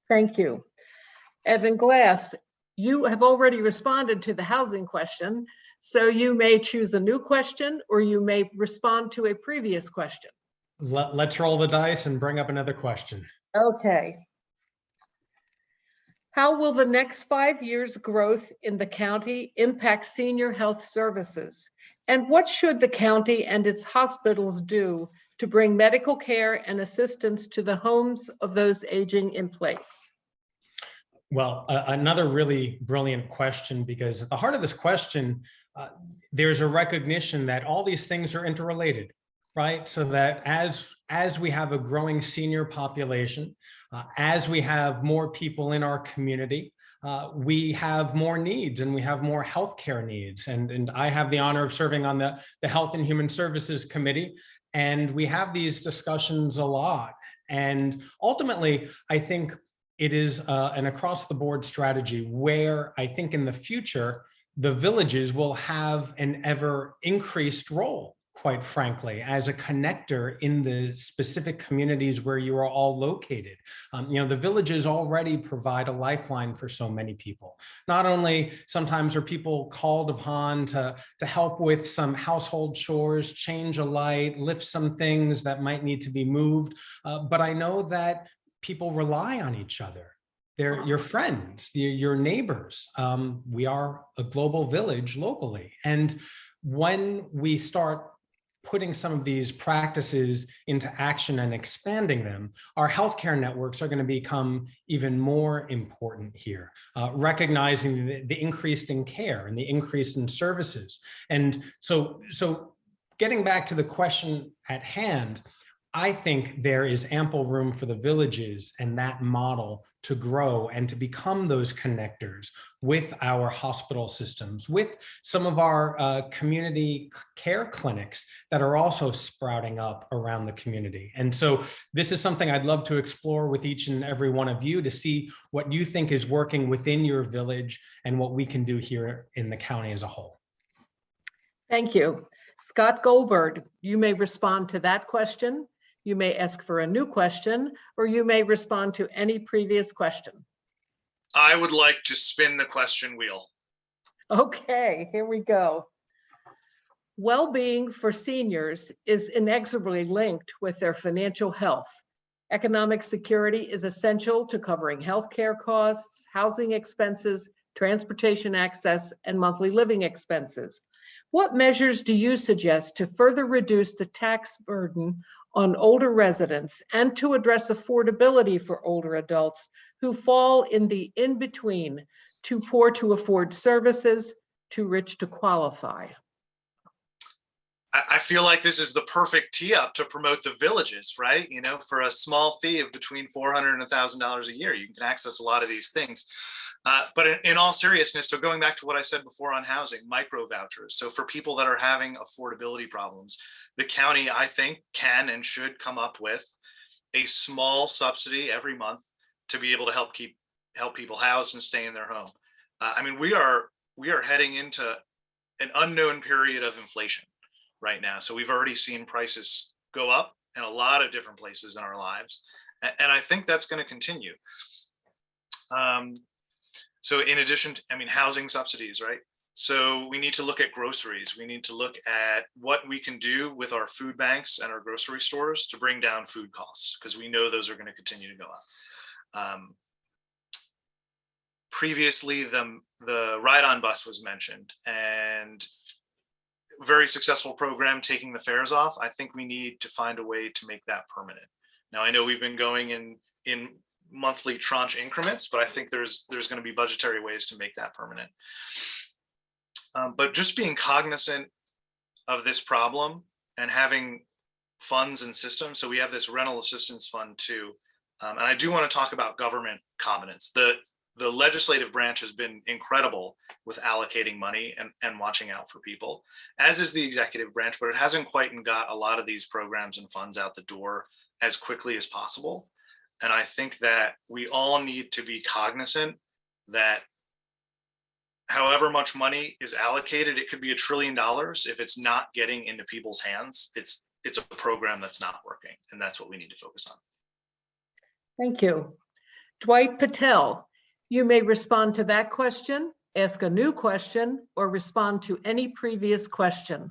Thank you. Evan Glass, you have already responded to the housing question, so you may choose a new question or you may respond to a previous question. Let's roll the dice and bring up another question. Okay. How will the next 5 years' growth in the county impact senior health services? And what should the county and its hospitals do to bring medical care and assistance to the homes of those aging in place? Well, another really brilliant question, because at the heart of this question, there's a recognition that all these things are interrelated. right? So that as we have a growing senior population, as we have more people in our community, we have more needs and we have more healthcare needs. And I have the honor of serving on the Health and Human Services Committee, and we have these discussions a lot. And ultimately, I think it is an across the board strategy where I think in the future, the villages will have an ever increased role, quite frankly, as a connector in the specific communities where you are all located. The villages already provide a lifeline for so many people. Not only sometimes are people called upon to help with some household chores, change a light, lift some things that might need to be moved, but I know that people rely on each other. They're your friends, your neighbors. We are a global village locally. And when we start putting some of these practices into action and expanding them, our healthcare networks are going to become even more important here, recognizing the increase in care and the increase in services. And so getting back to the question at hand, I think there is ample room for the villages and that model to grow and to become those connectors with our hospital systems, with some of our community care clinics that are also sprouting up around the community. And so this is something I'd love to explore with each and every one of you to see what you think is working within your village and what we can do here in the county as a whole. Thank you. Scott Goldberg, you may respond to that question. You may ask for a new question, or you may respond to any previous question. I would like to spin the question wheel. Okay, here we go. Well-being for seniors is inexorably linked with their financial health. Economic security is essential to covering healthcare costs, housing expenses, transportation access, and monthly living expenses. What measures do you suggest to further reduce the tax burden on older residents and to address affordability for older adults who fall in the in-between, too poor to afford services, too rich to qualify? I feel like this is the perfect tee up to promote the villages, right? For a small fee of between $400 and $1,000 a year, you can access a lot of these things. But in all seriousness, so going back to what I said before on housing, micro vouchers. So for people that are having affordability problems, the county, I think, can and should come up with a small subsidy every month to be able to help people housed and stay in their home. We are heading into an unknown period of inflation right now. So we've already seen prices go up in a lot of different places in our lives. And I think that's going to continue. So in addition to, housing subsidies, right? So we need to look at groceries. We need to look at what we can do with our food banks and our grocery stores to bring down food costs, because we know those are going to continue to go up. Previously, the ride-on bus was mentioned, and very successful program taking the fares off. I think we need to find a way to make that permanent. Now, I know we've been going in monthly tranche increments, but I think there's going to be budgetary ways to make that permanent. But just being cognizant of this problem and having funds and systems. So we have this rental assistance fund too. And I do want to talk about government competence. The legislative branch has been incredible with allocating money and watching out for people, as is the executive branch, but it hasn't quite got a lot of these programs and funds out the door as quickly as possible. And I think that we all need to be cognizant that however much money is allocated, it could be $1 trillion. If it's not getting into people's hands, it's a program that's not working. And that's what we need to focus on. Thank you. Dwight Patel, you may respond to that question, ask a new question, or respond to any previous question.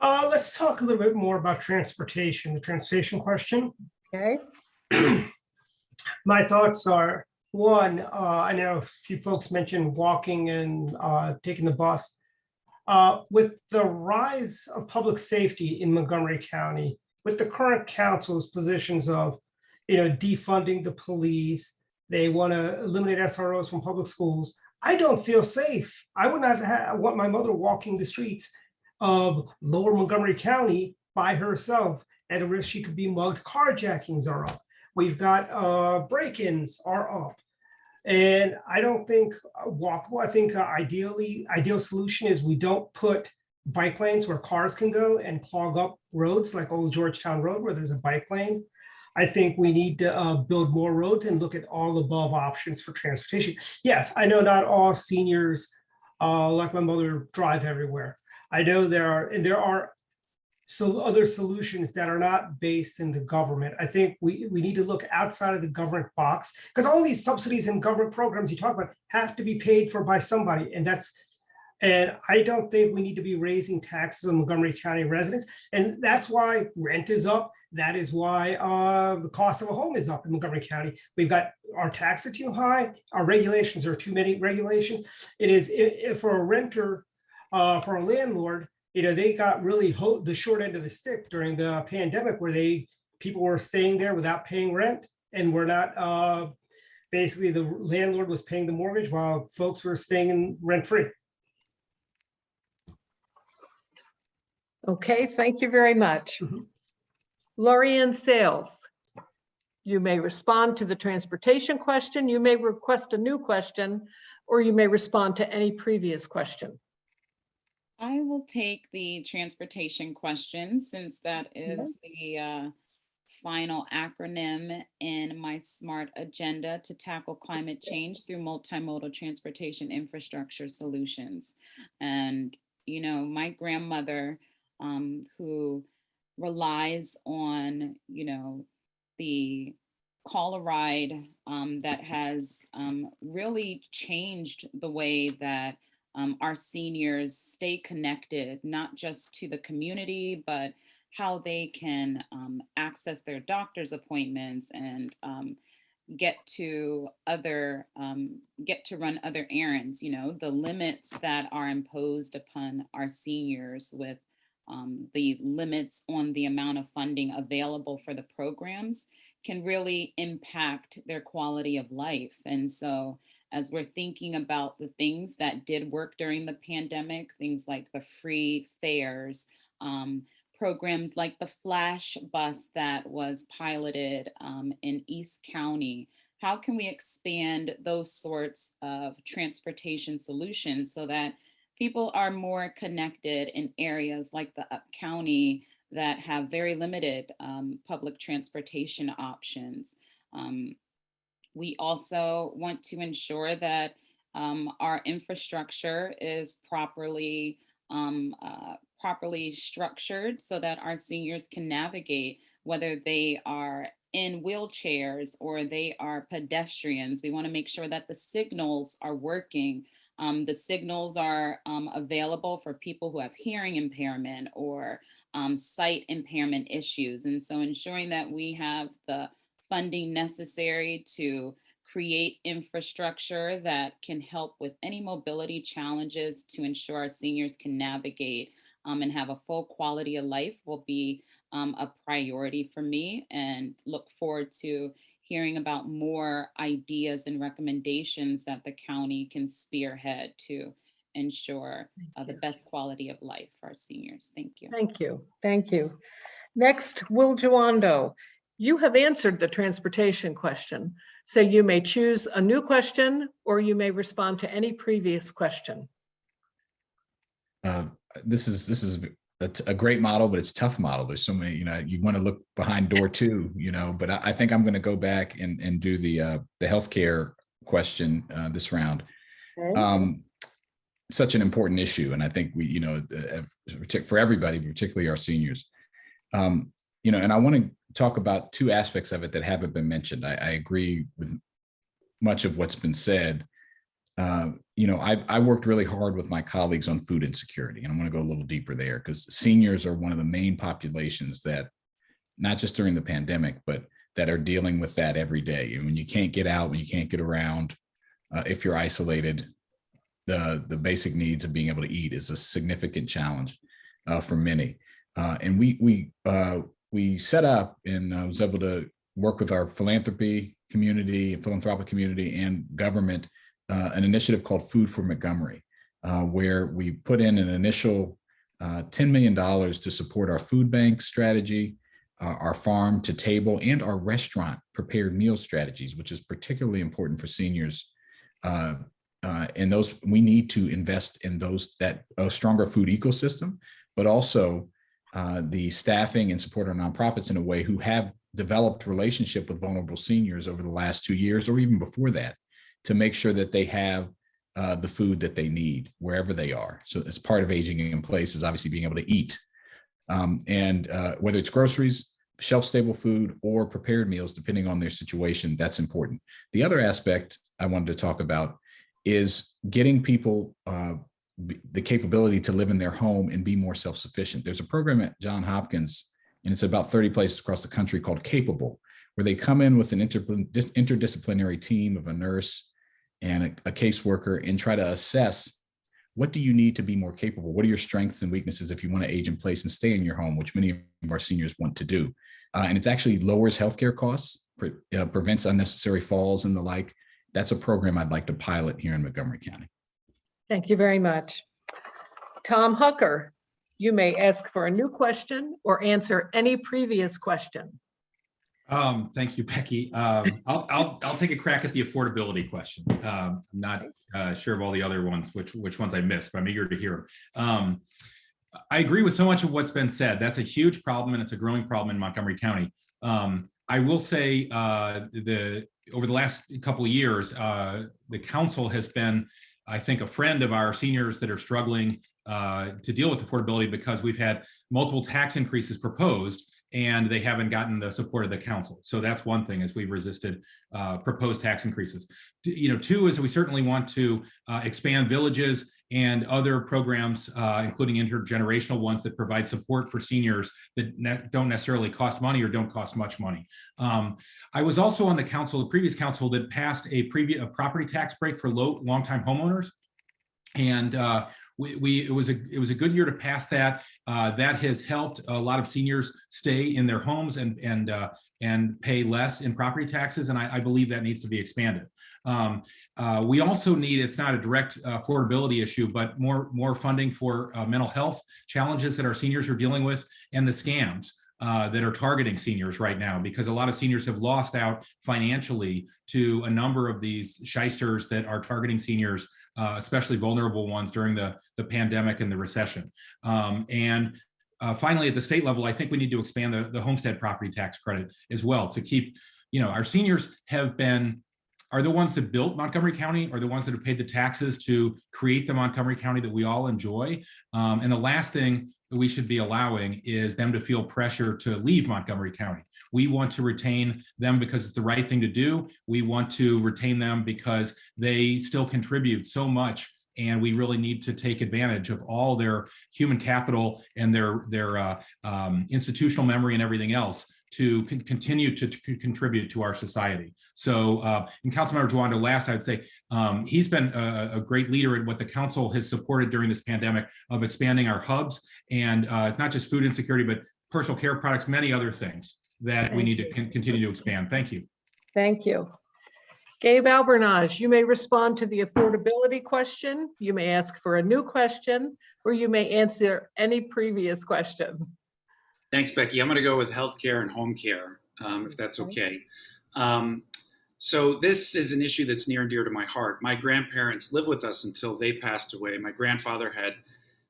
Let's talk a little bit more about transportation, the transportation question. Okay. My thoughts are, one, I know a few folks mentioned walking and taking the bus. With the rise of public safety in Montgomery County, with the current council's positions of, defunding the police, they want to eliminate SROs from public schools, I don't feel safe. I would not want my mother walking the streets of lower Montgomery County by herself at a risk she could be mugged. Carjackings are up. We've got break-ins are up. And I don't think walkable. I think ideal solution is we don't put bike lanes where cars can go and clog up roads like Old Georgetown Road where there's a bike lane. I think we need to build more roads and look at all above options for transportation. Yes, I know not all seniors, like my mother, drive everywhere. I know there are other solutions that are not based in the government. I think we need to look outside of the government box, because all these subsidies and government programs you talk about have to be paid for by somebody. And I don't think we need to be raising taxes on Montgomery County residents. And that's why rent is up. That is why the cost of a home is up in Montgomery County. We've got our taxes too high. Our regulations are too many regulations. It is for a renter, for a landlord, they got really the short end of the stick during the pandemic, where people were staying there without paying rent, and we're not. Basically, the landlord was paying the mortgage while folks were staying in rent free. Okay, thank you very much. Lorianne Sales, you may respond to the transportation question, you may request a new question, or you may respond to any previous question. I will take the transportation question, since that is the final acronym in my SMART agenda to tackle climate change through multimodal transportation infrastructure solutions. And, my grandmother, who relies on, the call-a-ride that has really changed the way that our seniors stay connected, not just to the community, but how they can access their doctor's appointments and get to run other errands. The limits that are imposed upon our seniors with the limits on the amount of funding available for the programs can really impact their quality of life. And so as we're thinking about the things that did work during the pandemic, things like the free fares, programs like the Flash bus that was piloted in East County, how can we expand those sorts of transportation solutions so that people are more connected in areas like the Up County that have very limited public transportation options? We also want to ensure that our infrastructure is properly structured so that our seniors can navigate, whether they are in wheelchairs or they are pedestrians. We want to make sure that the signals are working. The signals are available for people who have hearing impairment or sight impairment issues. And so ensuring that we have the funding necessary to create infrastructure that can help with any mobility challenges to ensure our seniors can navigate and have a full quality of life will be a priority for me, and look forward to hearing about more ideas and recommendations that the county can spearhead to ensure the best quality of life for our seniors. Thank you. Thank you. Thank you. Next, Will Juando. You have answered the transportation question, so you may choose a new question or you may respond to any previous question. This is a great model, but it's a tough model. There's so many, you want to look behind door two, but I think I'm going to go back and do the healthcare question this round. Okay. Such an important issue. And I think we, for everybody, particularly our seniors, and I want to talk about two aspects of it that haven't been mentioned. I agree with much of what's been said. I worked really hard with my colleagues on food insecurity, and I'm going to go a little deeper there because seniors are one of the main populations that, not just during the pandemic, but that are dealing with that every day. And when you can't get out, when you can't get around, if you're isolated, the basic needs of being able to eat is a significant challenge for many. And we set up, and I was able to work with our philanthropic community and government, an initiative called Food for Montgomery, where we put in an initial $10 million to support our food bank strategy, our farm to table, and our restaurant prepared meal strategies, which is particularly important for seniors. And those, we need to invest in those, that a stronger food ecosystem, but also the staffing and support our nonprofits in a way who have developed relationship with vulnerable seniors over the last 2 years or even before that, to make sure that they have the food that they need wherever they are. So as part of aging in place is obviously being able to eat. And whether it's groceries, shelf-stable food, or prepared meals, depending on their situation, that's important. The other aspect I wanted to talk about is getting people the capability to live in their home and be more self-sufficient. There's a program at Johns Hopkins, and it's about 30 places across the country, called Capable, where they come in with an interdisciplinary team of a nurse and a caseworker and try to assess, what do you need to be more capable? What are your strengths and weaknesses if you want to age in place and stay in your home, which many of our seniors want to do? And it actually lowers healthcare costs, prevents unnecessary falls and the like. That's a program I'd like to pilot here in Montgomery County. Thank you very much. Tom Hucker, you may ask for a new question or answer any previous question. Thank you, Becky. I'll take a crack at the affordability question. I'm not sure of all the other ones, which ones I missed, but I'm eager to hear them. I agree with so much of what's been said. That's a huge problem, and it's a growing problem in Montgomery County. I will say over the last couple of years, the council has been, I think, a friend of our seniors that are struggling to deal with affordability, because we've had multiple tax increases proposed and they haven't gotten the support of the council. So that's one thing, is we've resisted proposed tax increases. Two is that we certainly want to expand villages and other programs, including intergenerational ones, that provide support for seniors that don't necessarily cost money or don't cost much money. I was also on the council, the previous council, that passed a property tax break for longtime homeowners. And it was a good year to pass that. That has helped a lot of seniors stay in their homes and pay less in property taxes. And I believe that needs to be expanded. We also need, it's not a direct affordability issue, but more funding for mental health challenges that our seniors are dealing with, and the scams that are targeting seniors right now, because a lot of seniors have lost out financially to a number of these shysters that are targeting seniors, especially vulnerable ones during the pandemic and the recession. Finally, at the state level, I think we need to expand the homestead property tax credit as well, to keep, our seniors are the ones that built Montgomery County, are the ones that have paid the taxes to create the Montgomery County that we all enjoy. And the last thing that we should be allowing is them to feel pressure to leave Montgomery County. We want to retain them because it's the right thing to do. We want to retain them because they still contribute so much, and we really need to take advantage of all their human capital and their institutional memory and everything else to continue to contribute to our society. So, and Councilmember Dwando, last, I would say, he's been a great leader in what the council has supported during this pandemic of expanding our hubs. And it's not just food insecurity, but personal care products, many other things that we need to continue to expand. Thank you. Thank you. Gabe Albernage, you may respond to the affordability question. You may ask for a new question, or you may answer any previous question. Thanks, Becky. I'm going to go with healthcare and home care, if that's okay. So this is an issue that's near and dear to my heart. My grandparents lived with us until they passed away. My grandfather had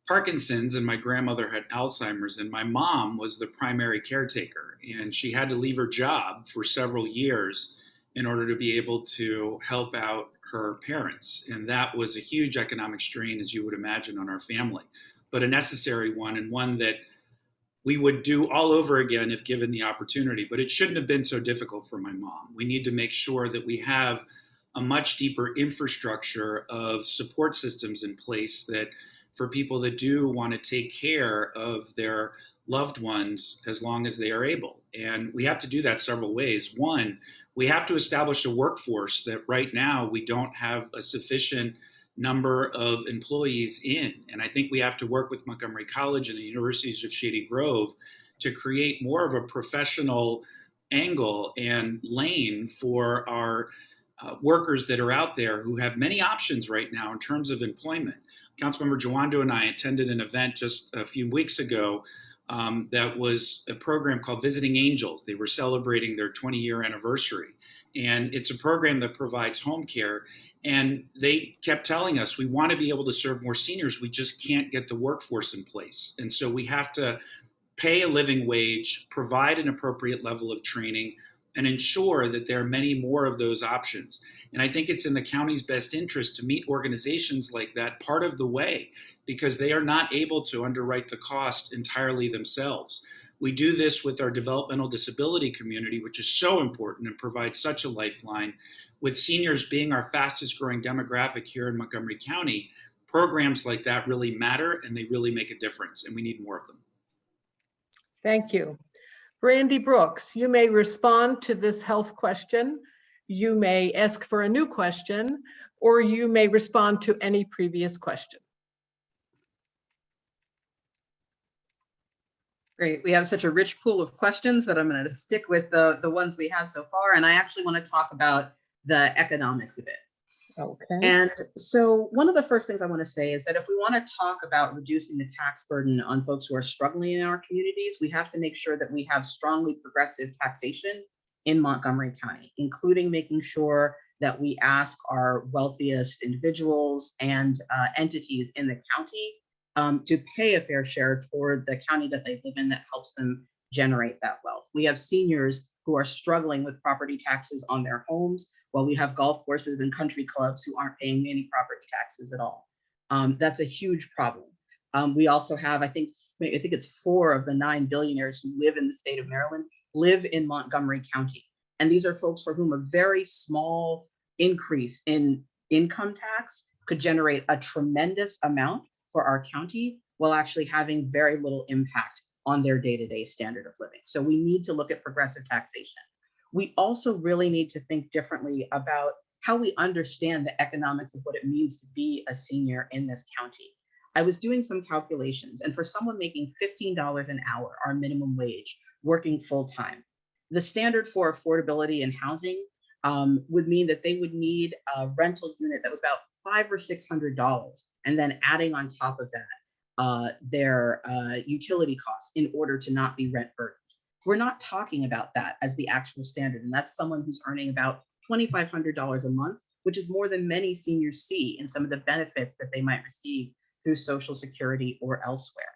Parkinson's and my grandmother had Alzheimer's, and my mom was the primary caretaker, and she had to leave her job for several years in order to be able to help out her parents. And that was a huge economic strain, as you would imagine, on our family, but a necessary one, and one that we would do all over again if given the opportunity. But it shouldn't have been so difficult for my mom. We need to make sure that we have a much deeper infrastructure of support systems in place, that for people that do want to take care of their loved ones as long as they are able. And we have to do that several ways. One, we have to establish a workforce that right now we don't have a sufficient number of employees in. And I think we have to work with Montgomery College and the universities of Shady Grove to create more of a professional angle and lane for our workers that are out there who have many options right now in terms of employment. Councilmember Jawando and I attended an event just a few weeks ago that was a program called Visiting Angels. They were celebrating their 20-year anniversary. And it's a program that provides home care. And they kept telling us, we want to be able to serve more seniors. We just can't get the workforce in place. And so we have to pay a living wage, provide an appropriate level of training, and ensure that there are many more of those options. And I think it's in the county's best interest to meet organizations like that part of the way, because they are not able to underwrite the cost entirely themselves. We do this with our developmental disability community, which is so important and provides such a lifeline. With seniors being our fastest growing demographic here in Montgomery County, programs like that really matter and they really make a difference, and we need more of them. Thank you. Brandi Brooks, you may respond to this health question. You may ask for a new question, or you may respond to any previous question. Great. We have such a rich pool of questions that I'm going to stick with the ones we have so far. And I actually want to talk about the economics of it. Okay. And so one of the first things I want to say is that if we want to talk about reducing the tax burden on folks who are struggling in our communities, we have to make sure that we have strongly progressive taxation in Montgomery County, including making sure that we ask our wealthiest individuals and entities in the county to pay a fair share toward the county that they live in that helps them generate that wealth. We have seniors who are struggling with property taxes on their homes, while we have golf courses and country clubs who aren't paying any property taxes at all. That's a huge problem. We also have, I think it's 4 of the 9 billionaires who live in the state of Maryland live in Montgomery County. And these are folks for whom a very small increase in income tax could generate a tremendous amount for our county while actually having very little impact on their day-to-day standard of living. So we need to look at progressive taxation. We also really need to think differently about how we understand the economics of what it means to be a senior in this county. I was doing some calculations, and for someone making $15 an hour, our minimum wage, working full-time, the standard for affordability in housing would mean that they would need a rental unit that was about $500 or $600, and then adding on top of that their utility costs in order to not be rent burdened. We're not talking about that as the actual standard, and that's someone who's earning about $2,500 a month, which is more than many seniors see in some of the benefits that they might receive through Social Security or elsewhere.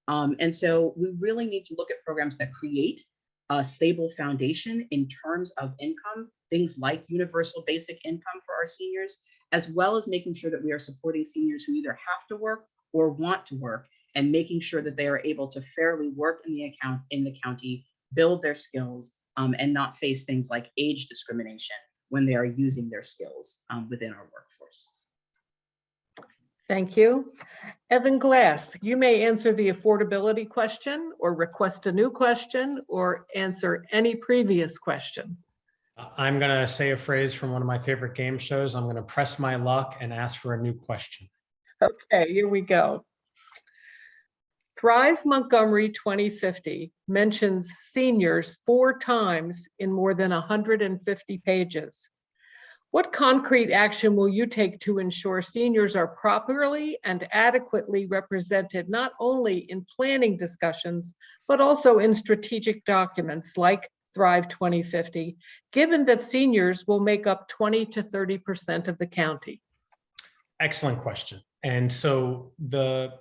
And so we really need to look at programs that create a stable foundation in terms of income, things like universal basic income for our seniors, as well as making sure that we are supporting seniors who either have to work or want to work, and making sure that they are able to fairly work in the county, build their skills, and not face things like age discrimination when they are using their skills within our workforce. Thank you. Evan Glass, you may answer the affordability question or request a new question or answer any previous question. I'm going to say a phrase from one of my favorite game shows. I'm going to press my luck and ask for a new question. Okay, here we go. Thrive Montgomery 2050 mentions seniors 4 times in more than 150 pages. What concrete action will you take to ensure seniors are properly and adequately represented, not only in planning discussions, but also in strategic documents like Thrive 2050, given that seniors will make up 20 to 30% of the county? Excellent question. And so a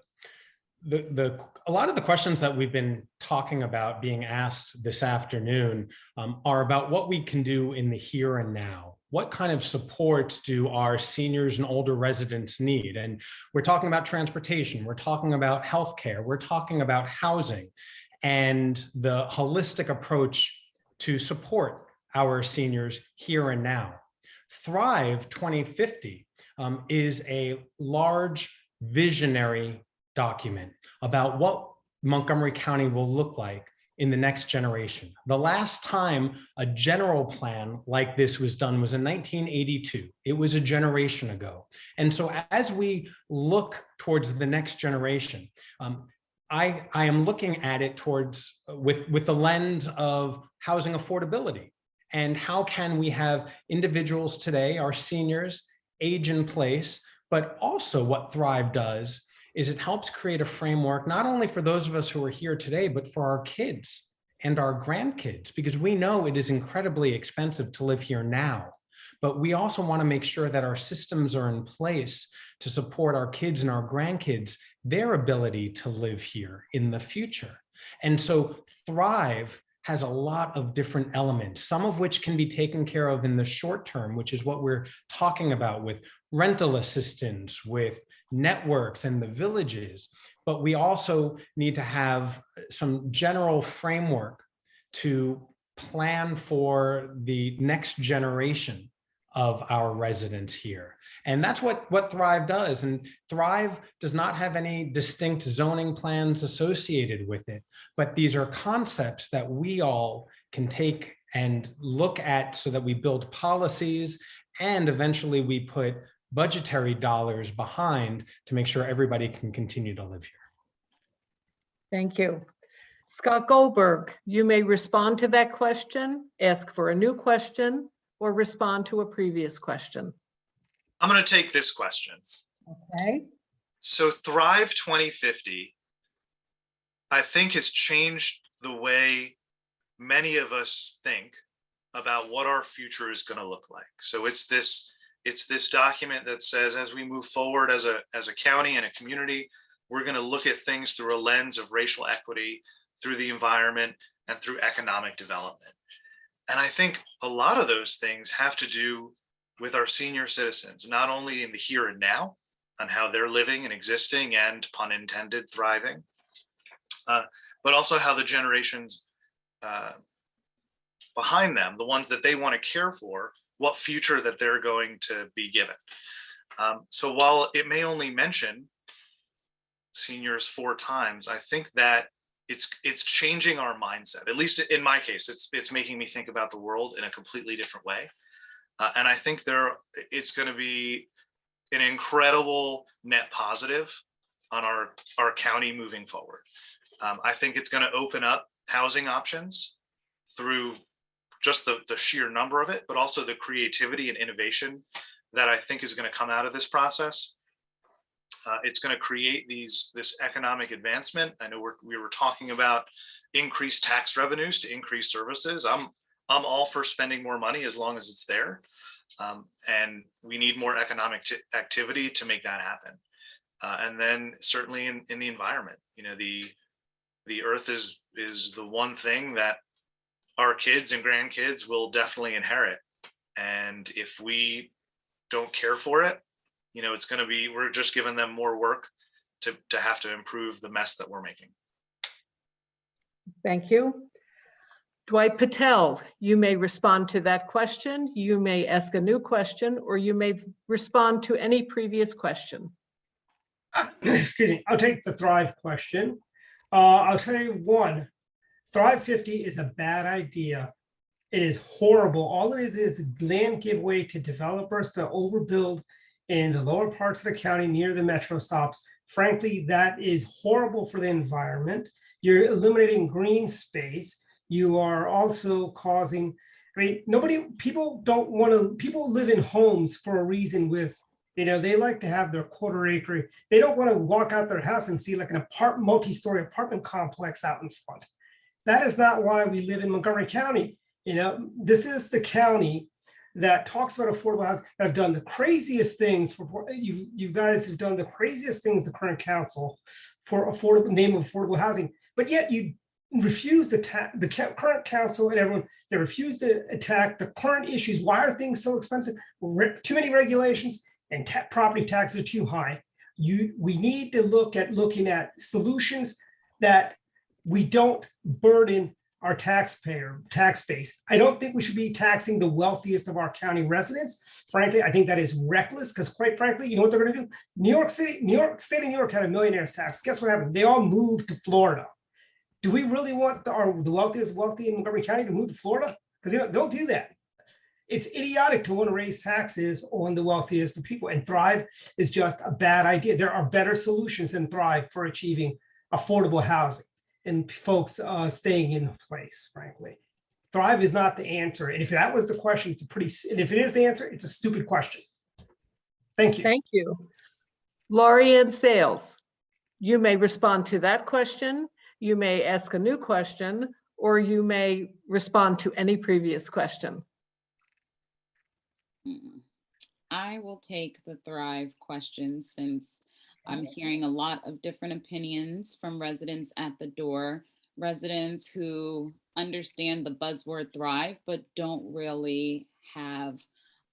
lot of the questions that we've been talking about being asked this afternoon are about what we can do in the here and now. What kind of supports do our seniors and older residents need? And we're talking about transportation, we're talking about healthcare, we're talking about housing, and the holistic approach to support our seniors here and now. Thrive 2050 is a large visionary document about what Montgomery County will look like in the next generation. The last time a general plan like this was done was in 1982. It was a generation ago. And so as we look towards the next generation, I am looking at it with the lens of housing affordability. And how can we have individuals today, our seniors, age in place But also what Thrive does is it helps create a framework, not only for those of us who are here today, but for our kids and our grandkids, because we know it is incredibly expensive to live here now. But we also want to make sure that our systems are in place to support our kids and our grandkids, their ability to live here in the future. And so Thrive has a lot of different elements, some of which can be taken care of in the short term, which is what we're talking about with rental assistance, with networks and the villages. But we also need to have some general framework to plan for the next generation of our residents here. And that's what Thrive does. And Thrive does not have any distinct zoning plans associated with it, but these are concepts that we all can take and look at so that we build policies and eventually we put budgetary dollars behind to make sure everybody can continue to live here. Thank you. Scott Goldberg, you may respond to that question, ask for a new question, or respond to a previous question. I'm going to take this question. Okay. So Thrive 2050, I think, has changed the way many of us think about what our future is going to look like. So it's this document that says, as we move forward as a county and a community, we're going to look at things through a lens of racial equity, through the environment, and through economic development. And I think a lot of those things have to do with our senior citizens, not only in the here and now, on how they're living and existing and, pun intended, thriving, but also how the generations behind them, the ones that they want to care for, what future that they're going to be given. So while it may only mention seniors 4 times, I think that it's changing our mindset. At least in my case, it's making me think about the world in a completely different way. And I think it's going to be an incredible net positive on our county moving forward. I think it's going to open up housing options through just the sheer number of it, but also the creativity and innovation that I think is going to come out of this process. It's going to create this economic advancement. I know we were talking about increased tax revenues to increase services. I'm all for spending more money as long as it's there. And we need more economic activity to make that happen. And then certainly in the environment, the earth is the one thing that our kids and grandkids will definitely inherit. And if we don't care for it, it's going to be, we're just giving them more work to have to improve the mess that we're making. Thank you. Dwight Patel, you may respond to that question. You may ask a new question, or you may respond to any previous question. Excuse me, I'll take the Thrive question. I'll tell you one, Thrive 50 is a bad idea. It is horrible. All it is land giveaway to developers to overbuild in the lower parts of the county near the metro stops. Frankly, that is horrible for the environment. You're eliminating green space. You are also causing, people live in homes for a reason with, they like to have their quarter acre. They don't want to walk out their house and see like an multi-story apartment complex out in front. That is not why we live in Montgomery County. This is the county that talks about affordable housing, that have done the craziest things for you guys have done the craziest things, the current council, for name of affordable housing, but yet you refuse to attack the current council and everyone. They refuse to attack the current issues. Why are things so expensive? Too many regulations, and property taxes are too high. We need to looking at solutions that we don't burden our tax base. I don't think we should be taxing the wealthiest of our county residents. Frankly, I think that is reckless, because quite frankly, you know what they're going to do? New York State and New York had a millionaire's tax. Guess what happened? They all moved to Florida. Do we really want the wealthiest wealthy in Montgomery County to move to Florida? Because they'll do that. It's idiotic to want to raise taxes on the wealthiest of people, and Thrive is just a bad idea. There are better solutions than Thrive for achieving affordable housing and folks staying in place, frankly. Thrive is not the answer. And if that was the question, and if it is the answer, it's a stupid question. Thank you. Thank you. Laurie Ann Sales, you may respond to that question, you may ask a new question, or you may respond to any previous question. I will take the Thrive question since I'm hearing a lot of different opinions from residents at the door, residents who understand the buzzword Thrive, but don't really have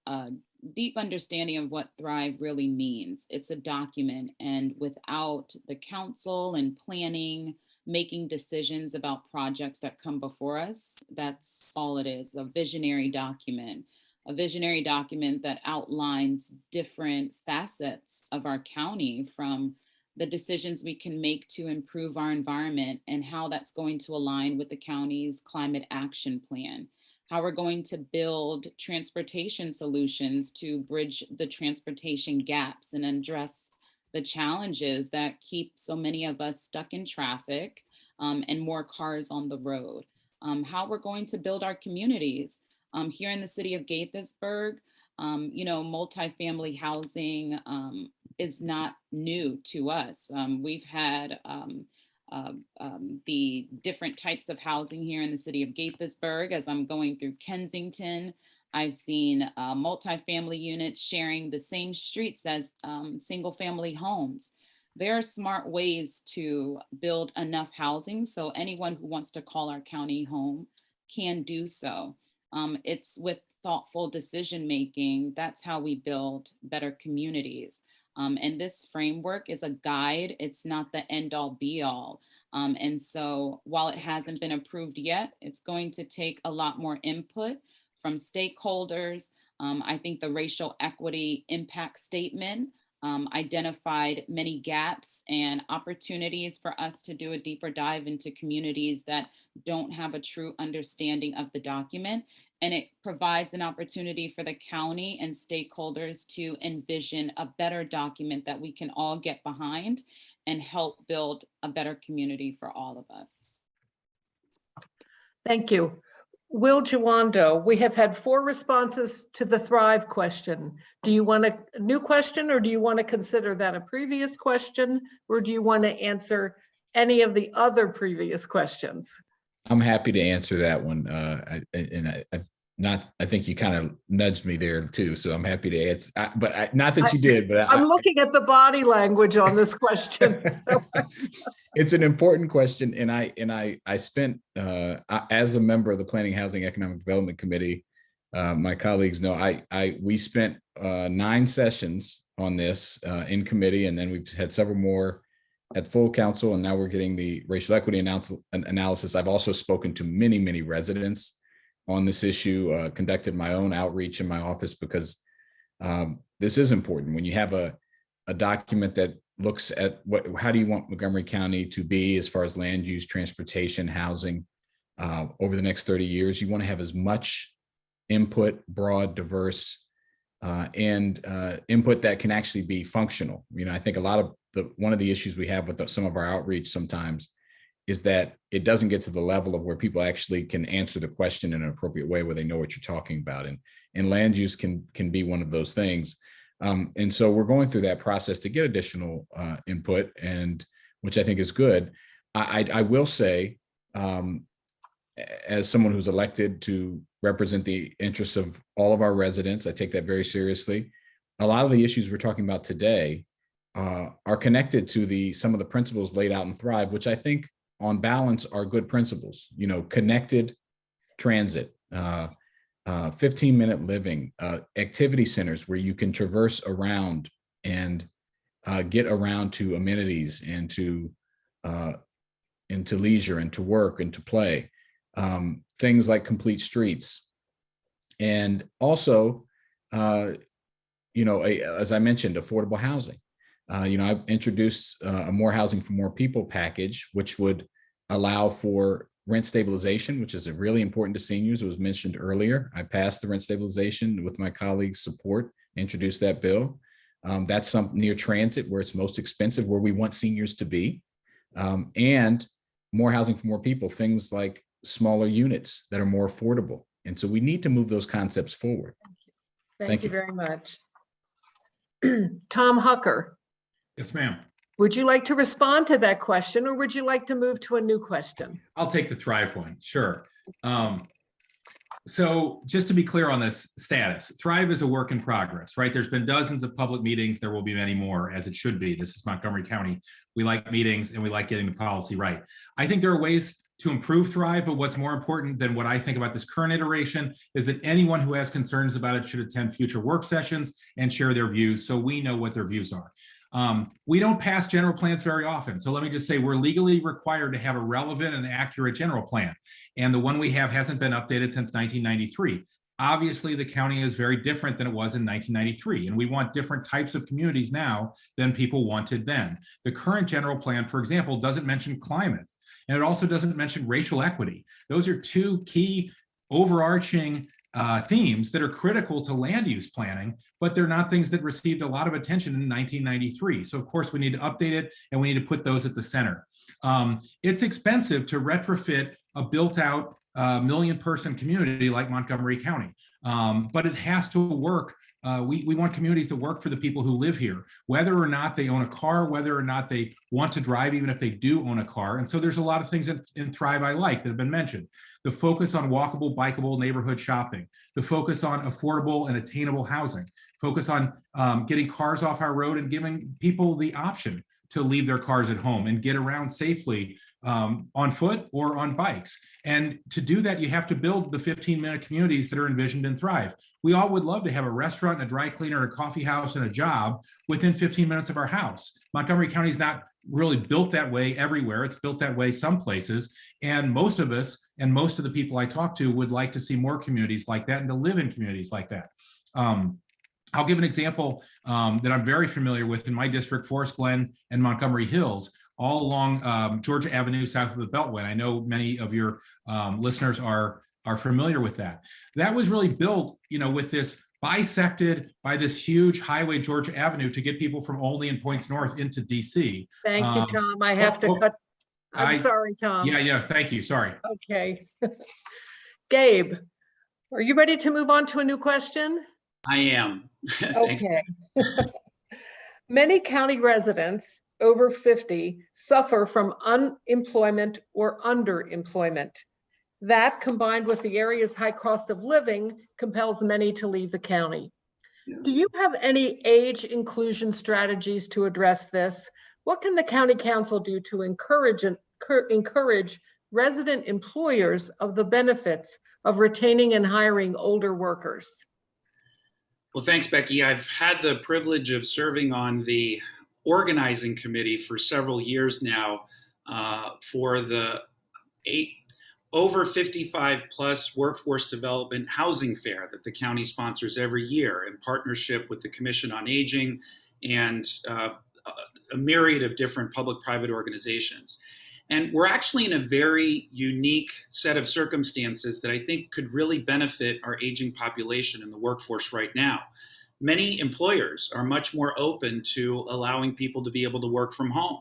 a deep understanding of what Thrive really means. It's a document, and without the council and planning, making decisions about projects that come before us, that's all it is, a visionary document. A visionary document that outlines different facets of our county, from the decisions we can make to improve our environment and how that's going to align with the county's climate action plan, how we're going to build transportation solutions to bridge the transportation gaps and address the challenges that keep so many of us stuck in traffic and more cars on the road, how we're going to build our communities. Here in the city of Gaithersburg, multifamily housing is not new to us. We've had the different types of housing here in the city of Gaithersburg. As I'm going through Kensington, I've seen multifamily units sharing the same streets as single family homes. There are smart ways to build enough housing so anyone who wants to call our county home can do so. It's with thoughtful decision making. That's how we build better communities. And this framework is a guide. It's not the end all be all. And so while it hasn't been approved yet, it's going to take a lot more input from stakeholders. I think the racial equity impact statement identified many gaps and opportunities for us to do a deeper dive into communities that don't have a true understanding of the document. And it provides an opportunity for the county and stakeholders to envision a better document that we can all get behind and help build a better community for all of us. Thank you. Will Jawando, we have had 4 responses to the Thrive question. Do you want a new question, or do you want to consider that a previous question, or do you want to answer any of the other previous questions? I'm happy to answer that one. I think you kind of nudged me there too, so I'm happy to answer. Not that you did, but I'm looking at the body language on this question. So. It's an important question, and I spent as a member of the Planning, Housing, Economic Development Committee. My colleagues know we spent 9 sessions on this in committee, and then we've had several more at full council, and now we're getting the racial equity analysis. I've also spoken to many residents on this issue, conducted my own outreach in my office, because this is important. When you have a document that looks at how do you want Montgomery County to be as far as land use, transportation, housing over the next 30 years, you want to have as much input, broad, diverse, and input that can actually be functional. I think one of the issues we have with some of our outreach sometimes is that it doesn't get to the level of where people actually can answer the question in an appropriate way, where they know what you're talking about. And land use can be one of those things. And so we're going through that process to get additional input, and which I think is good. I will say, as someone who's elected to represent the interests of all of our residents, I take that very seriously. A lot of the issues we're talking about today are connected to some of the principles laid out in Thrive, which I think on balance are good principles. Connected transit, 15-minute living, activity centers where you can traverse around and get around to amenities and to leisure and to work and to play. Things like complete streets. And also, as I mentioned, affordable housing. I've introduced a More Housing for More People package, which would allow for rent stabilization, which is really important to seniors. It was mentioned earlier. I passed the rent stabilization with my colleagues' support, introduced that bill. That's something near transit, where it's most expensive, where we want seniors to be. And more housing for more people, things like smaller units that are more affordable. And so we need to move those concepts forward. Thank you very much. Tom Hucker, Yes, ma'am. Would you like to respond to that question, or would you like to move to a new question? I'll take the Thrive one. Sure. So just to be clear on this status, Thrive is a work in progress, right? There's been dozens of public meetings. There will be many more, as it should be. This is Montgomery County. We like meetings and we like getting the policy right. I think there are ways to improve Thrive, but what's more important than what I think about this current iteration is that anyone who has concerns about it should attend future work sessions and share their views so we know what their views are. We don't pass general plans very often. So let me just say we're legally required to have a relevant and accurate general plan. And the one we have hasn't been updated since 1993. Obviously, the county is very different than it was in 1993, and we want different types of communities now than people wanted then. The current general plan, for example, doesn't mention climate, and it also doesn't mention racial equity. Those are two key overarching themes that are critical to land use planning, but they're not things that received a lot of attention in 1993. So of course we need to update it and we need to put those at the center. It's expensive to retrofit a built out million-person community like Montgomery County, but it has to work. We want communities that work for the people who live here, whether or not they own a car, whether or not they want to drive, even if they do own a car. And so there's a lot of things in Thrive I like that have been mentioned. The focus on walkable, bikeable neighborhood shopping, the focus on affordable and attainable housing, focus on getting cars off our road and giving people the option to leave their cars at home and get around safely on foot or on bikes. And to do that, you have to build the 15-minute communities that are envisioned in Thrive. We all would love to have a restaurant, a dry cleaner, a coffee house, and a job within 15 minutes of our house. Montgomery County is not really built that way everywhere. It's built that way some places. And most of us and most of the people I talk to would like to see more communities like that and to live in communities like that. I'll give an example that I'm very familiar with in my district, Forest Glen and Montgomery Hills, all along Georgia Avenue south of the Beltway. I know many of your listeners are familiar with that. That was really built, with this bisected by this huge highway, Georgia Avenue, to get people from Olney and Points North into DC. Thank you, Tom. I have to cut. I'm sorry, Tom. Yeah, thank you. Sorry. Okay. Gabe, are you ready to move on to a new question? I am. Okay. Many county residents over 50 suffer from unemployment or underemployment. That, combined with the area's high cost of living, compels many to leave the county. Yeah. Do you have any age inclusion strategies to address this? What can the county council do to encourage resident employers of the benefits of retaining and hiring older workers? Well, thanks, Becky. I've had the privilege of serving on the organizing committee for several years now for the over 55 plus workforce development housing fair that the county sponsors every year in partnership with the Commission on Aging and a myriad of different public-private organizations. And we're actually in a very unique set of circumstances that I think could really benefit our aging population in the workforce right now. Many employers are much more open to allowing people to be able to work from home.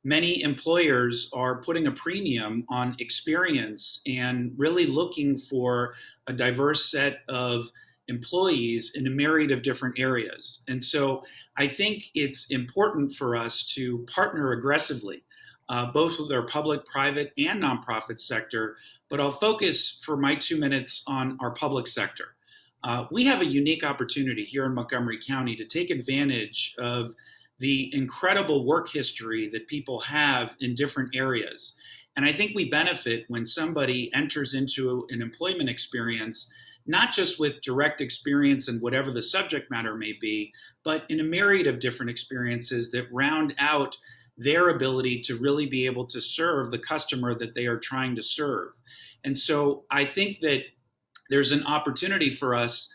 Many employers are putting a premium on experience and really looking for a diverse set of employees in a myriad of different areas. And so I think it's important for us to partner aggressively, both with our public, private, and nonprofit sector, but I'll focus for my 2 minutes on our public sector. We have a unique opportunity here in Montgomery County to take advantage of the incredible work history that people have in different areas. And I think we benefit when somebody enters into an employment experience, not just with direct experience and whatever the subject matter may be, but in a myriad of different experiences that round out their ability to really be able to serve the customer that they are trying to serve. And so I think that there's an opportunity for us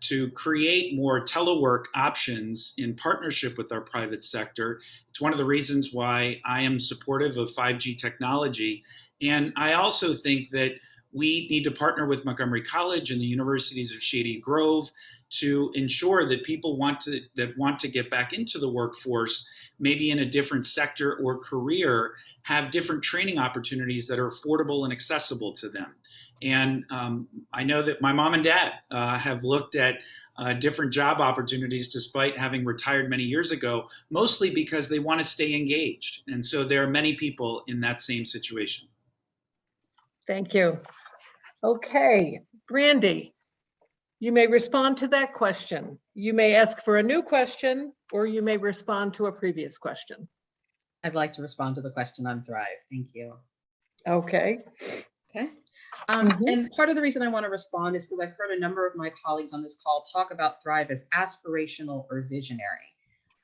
to create more telework options in partnership with our private sector. It's one of the reasons why I am supportive of 5G technology. And I also think that we need to partner with Montgomery College and the universities of Shady Grove to ensure that people want to get back into the workforce, maybe in a different sector or career, have different training opportunities that are affordable and accessible to them. And I know that my mom and dad have looked at different job opportunities despite having retired many years ago, mostly because they want to stay engaged. And so there are many people in that same situation. Thank you. Okay, Brandi, you may respond to that question. You may ask for a new question, or you may respond to a previous question. I'd like to respond to the question on Thrive. Thank you. Okay. Okay. Mhm. And part of the reason I want to respond is because I've heard a number of my colleagues on this call talk about Thrive as aspirational or visionary.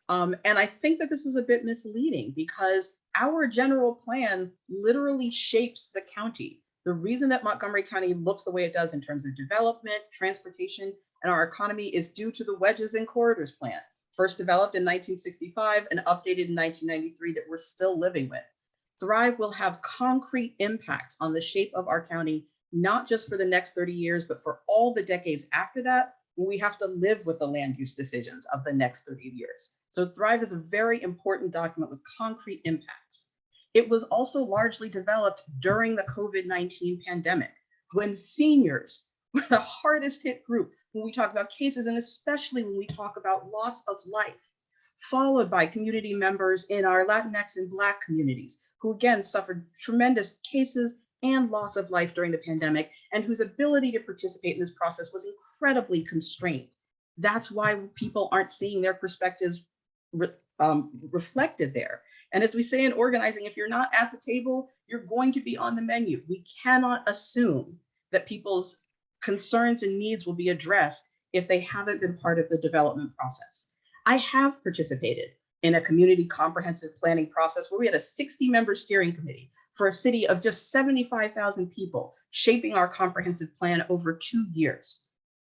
And I think that this is a bit misleading because our general plan literally shapes the county. The reason that Montgomery County looks the way it does in terms of development, transportation, and our economy is due to the Wedges and Corridors Plan, first developed in 1965 and updated in 1993, that we're still living with. Thrive will have concrete impacts on the shape of our county, not just for the next 30 years, but for all the decades after that, when we have to live with the land use decisions of the next 30 years. So Thrive is a very important document with concrete impacts. It was also largely developed during the COVID-19 pandemic, when seniors were the hardest hit group when we talk about cases, and especially when we talk about loss of life, followed by community members in our Latinx and Black communities, who again suffered tremendous cases and loss of life during the pandemic, and whose ability to participate in this process was incredibly constrained. That's why people aren't seeing their perspectives reflected there. And as we say in organizing, if you're not at the table, you're going to be on the menu. We cannot assume that people's concerns and needs will be addressed if they haven't been part of the development process. I have participated in a community comprehensive planning process where we had a 60-member steering committee for a city of just 75,000 people, shaping our comprehensive plan over 2 years.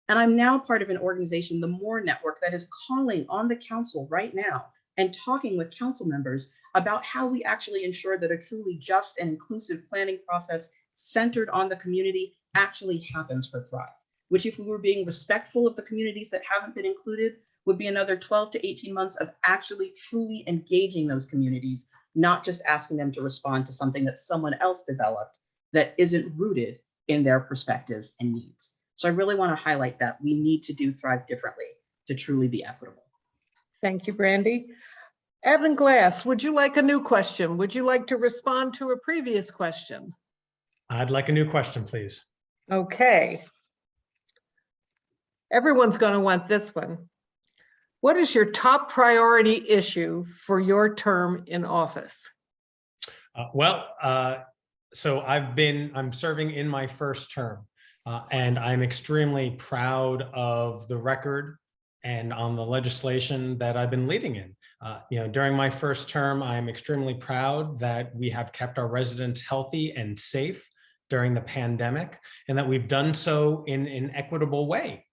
And I'm now part of an organization, the MORE Network, that is calling on the council right now and talking with council members about how we actually ensure that a truly just and inclusive planning process centered on the community actually happens for Thrive, which, if we were being respectful of the communities that haven't been included, would be another 12 to 18 months of actually truly engaging those communities, not just asking them to respond to something that someone else developed that isn't rooted in their perspectives and needs. So I really want to highlight that we need to do Thrive differently to truly be equitable. Thank you, Brandi. Evan Glass, would you like a new question? Would you like to respond to a previous question? I'd like a new question, please. Okay. Everyone's going to want this one. What is your top priority issue for your term in office? So I'm serving in my first term, and I'm extremely proud of the record and on the legislation that I've been leading in. During my first term, I'm extremely proud that we have kept our residents healthy and safe during the pandemic, and that we've done so in an equitable way.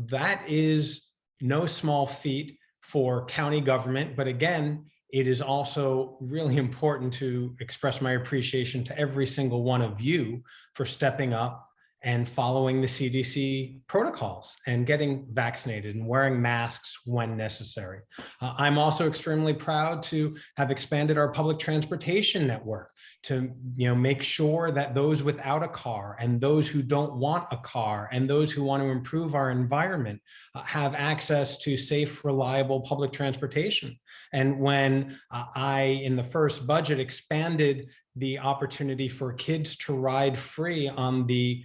That is no small feat for county government, but again, it is also really important to express my appreciation to every single one of you for stepping up and following the CDC protocols and getting vaccinated and wearing masks when necessary. I'm also extremely proud to have expanded our public transportation network to make sure that those without a car and those who don't want a car and those who want to improve our environment have access to safe, reliable public transportation. And when I, in the first budget, expanded the opportunity for kids to ride free on the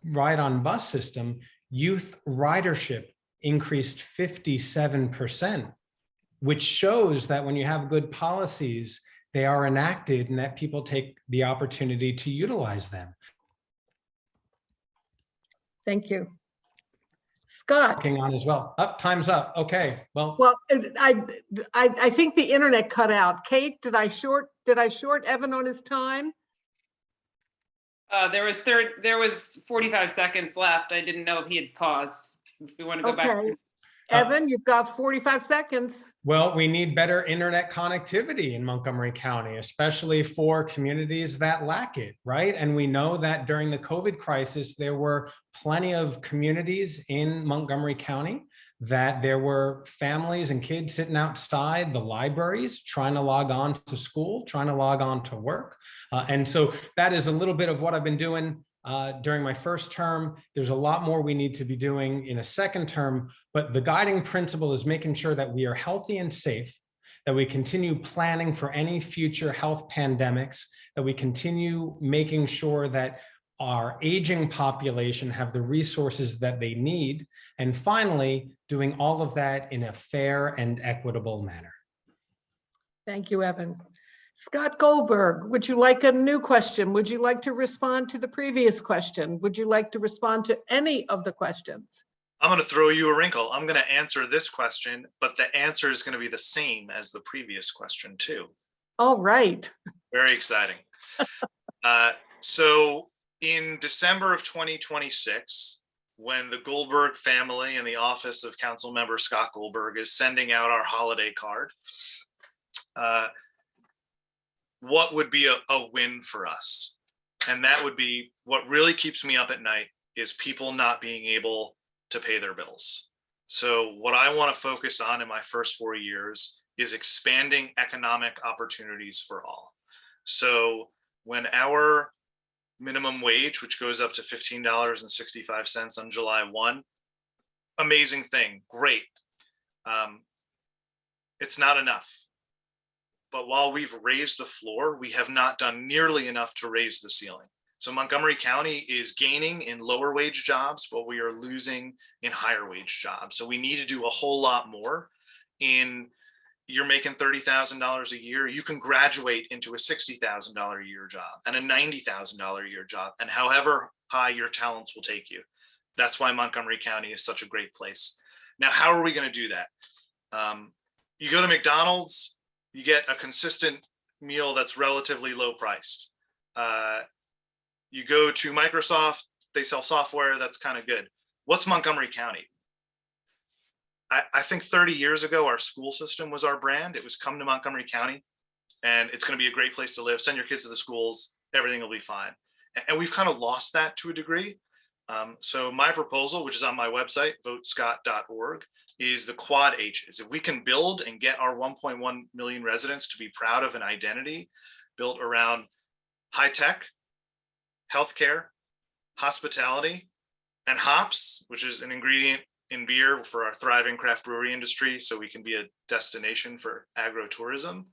ride-on bus system, youth ridership increased 57%, which shows that when you have good policies, they are enacted and that people take the opportunity to utilize them. Thank you. Scott. Working on as well. Time's up. Okay. Well, I think the internet cut out. Kate, did I short Evan on his time? There was 45 seconds left. I didn't know if he had paused. If we want to go back. Okay. Evan, you've got 45 seconds. Well, we need better internet connectivity in Montgomery County, especially for communities that lack it, right? And we know that during the COVID crisis, there were plenty of communities in Montgomery County that there were families and kids sitting outside the libraries trying to log on to school, trying to log on to work. And so that is a little bit of what I've been doing during my first term. There's a lot more we need to be doing in a second term, but the guiding principle is making sure that we are healthy and safe, that we continue planning for any future health pandemics, that we continue making sure that our aging population have the resources that they need, and finally, doing all of that in a fair and equitable manner. Thank you, Evan. Scott Goldberg, would you like a new question? Would you like to respond to the previous question? Would you like to respond to any of the questions? I'm going to throw you a wrinkle. I'm going to answer this question, but the answer is going to be the same as the previous question too. All right. Very exciting. So in December of 2026, when the Goldberg family and the office of Council Member Scott Goldberg is sending out our holiday card, what would be a win for us? And that would be what really keeps me up at night is people not being able to pay their bills. So what I want to focus on in my first 4 years is expanding economic opportunities for all. So when our minimum wage, which goes up to $15.65 on July 1, amazing thing, great. It's not enough. But while we've raised the floor, we have not done nearly enough to raise the ceiling. So Montgomery County is gaining in lower wage jobs, but we are losing in higher wage jobs. So we need to do a whole lot more. You're making $30,000 a year, you can graduate into a $60,000 a year job and a $90,000 a year job, and however high your talents will take you. That's why Montgomery County is such a great place. Now, how are we going to do that? You go to McDonald's, you get a consistent meal that's relatively low priced. You go to Microsoft, they sell software that's kind of good. What's Montgomery County? I think 30 years ago, our school system was our brand. It was come to Montgomery County and it's going to be a great place to live. Send your kids to the schools, everything will be fine. And we've kind of lost that to a degree. So my proposal, which is on my website, votescott.org, is the quad H's. If we can build and get our 1.1 million residents to be proud of an identity built around high tech, healthcare, hospitality, and hops, which is an ingredient in beer for our thriving craft brewery industry, so we can be a destination for agro-tourism.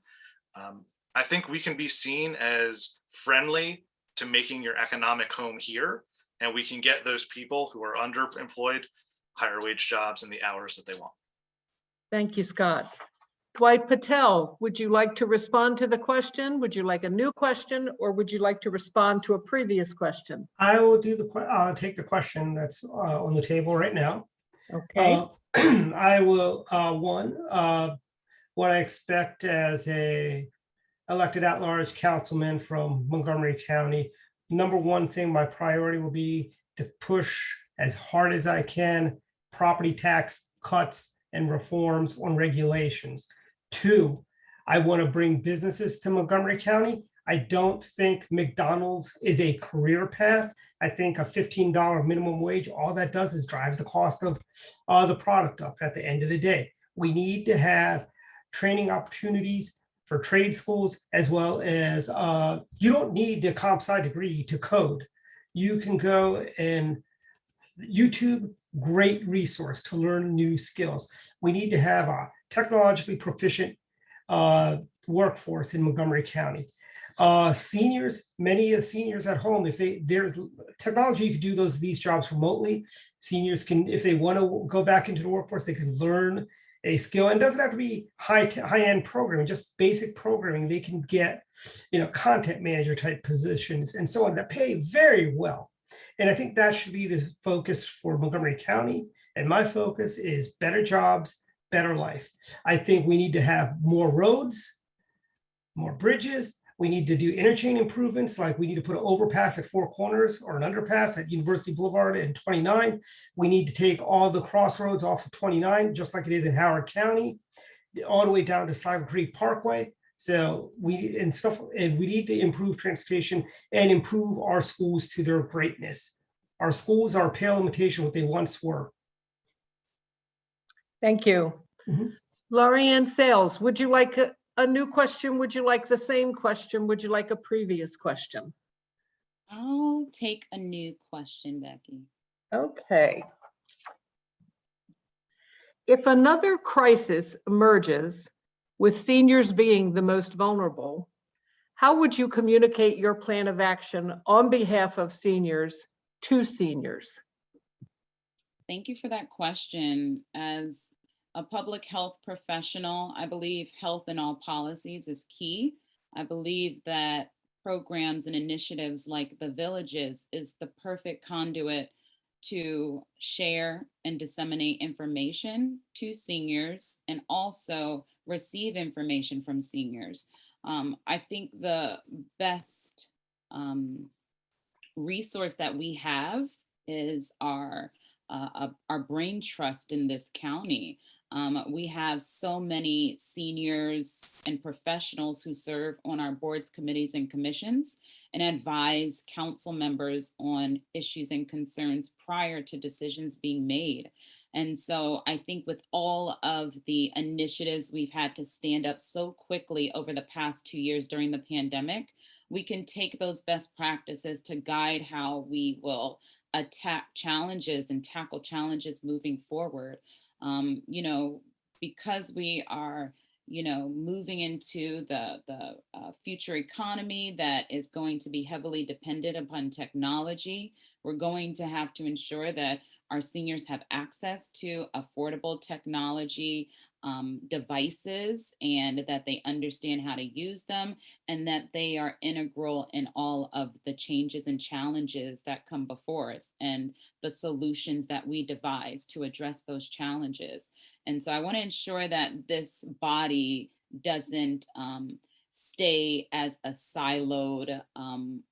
I think we can be seen as friendly to making your economic home here, and we can get those people who are underemployed higher wage jobs and the hours that they want. Thank you, Scott. Dwight Patel, would you like to respond to the question? Would you like a new question, or would you like to respond to a previous question? I will do take the question that's on the table right now. Okay. I will, what I expect as a elected at-large councilman from Montgomery County, number one thing, my priority will be to push as hard as I can property tax cuts and reforms on regulations. 2, I want to bring businesses to Montgomery County. I don't think McDonald's is a career path. I think a $15 minimum wage, all that does is drive the cost of the product up at the end of the day. We need to have training opportunities for trade schools, as well as you don't need a comp sci degree to code. You can go and YouTube, great resource to learn new skills. We need to have a technologically proficient workforce in Montgomery County. Seniors, many of the seniors at home, if there's technology, you can do these jobs remotely. Seniors can, if they want to go back into the workforce, they can learn a skill, and it doesn't have to be high-end programming, just basic programming. They can get, content manager type positions and so on that pay very well. And I think that should be the focus for Montgomery County. And my focus is better jobs, better life. I think we need to have more roads, more bridges. We need to do interchange improvements, like we need to put an overpass at Four Corners or an underpass at University Boulevard and 29. We need to take all the crossroads off of 29, just like it is in Howard County, all the way down to Sligo Creek Parkway. So we need to improve transportation and improve our schools to their greatness. Our schools are a pale imitation of what they once were. Thank you. Lorianne Sales, would you like a new question? Would you like the same question? Would you like a previous question? I'll take a new question, Becky. Okay. If another crisis emerges, with seniors being the most vulnerable, how would you communicate your plan of action on behalf of seniors to seniors? Thank you for that question. As a public health professional, I believe health in all policies is key. I believe that programs and initiatives like the Villages is the perfect conduit to share and disseminate information to seniors and also receive information from seniors. I think the best resource that we have is our brain trust in this county. We have so many seniors and professionals who serve on our boards, committees, and commissions and advise council members on issues and concerns prior to decisions being made. And so I think with all of the initiatives we've had to stand up so quickly over the past 2 years during the pandemic, we can take those best practices to guide how we will attack challenges and tackle challenges moving forward. Because we are, moving into the future economy that is going to be heavily dependent upon technology, we're going to have to ensure that our seniors have access to affordable technology devices and that they understand how to use them and that they are integral in all of the changes and challenges that come before us and the solutions that we devise to address those challenges. And so I want to ensure that this body doesn't stay as a siloed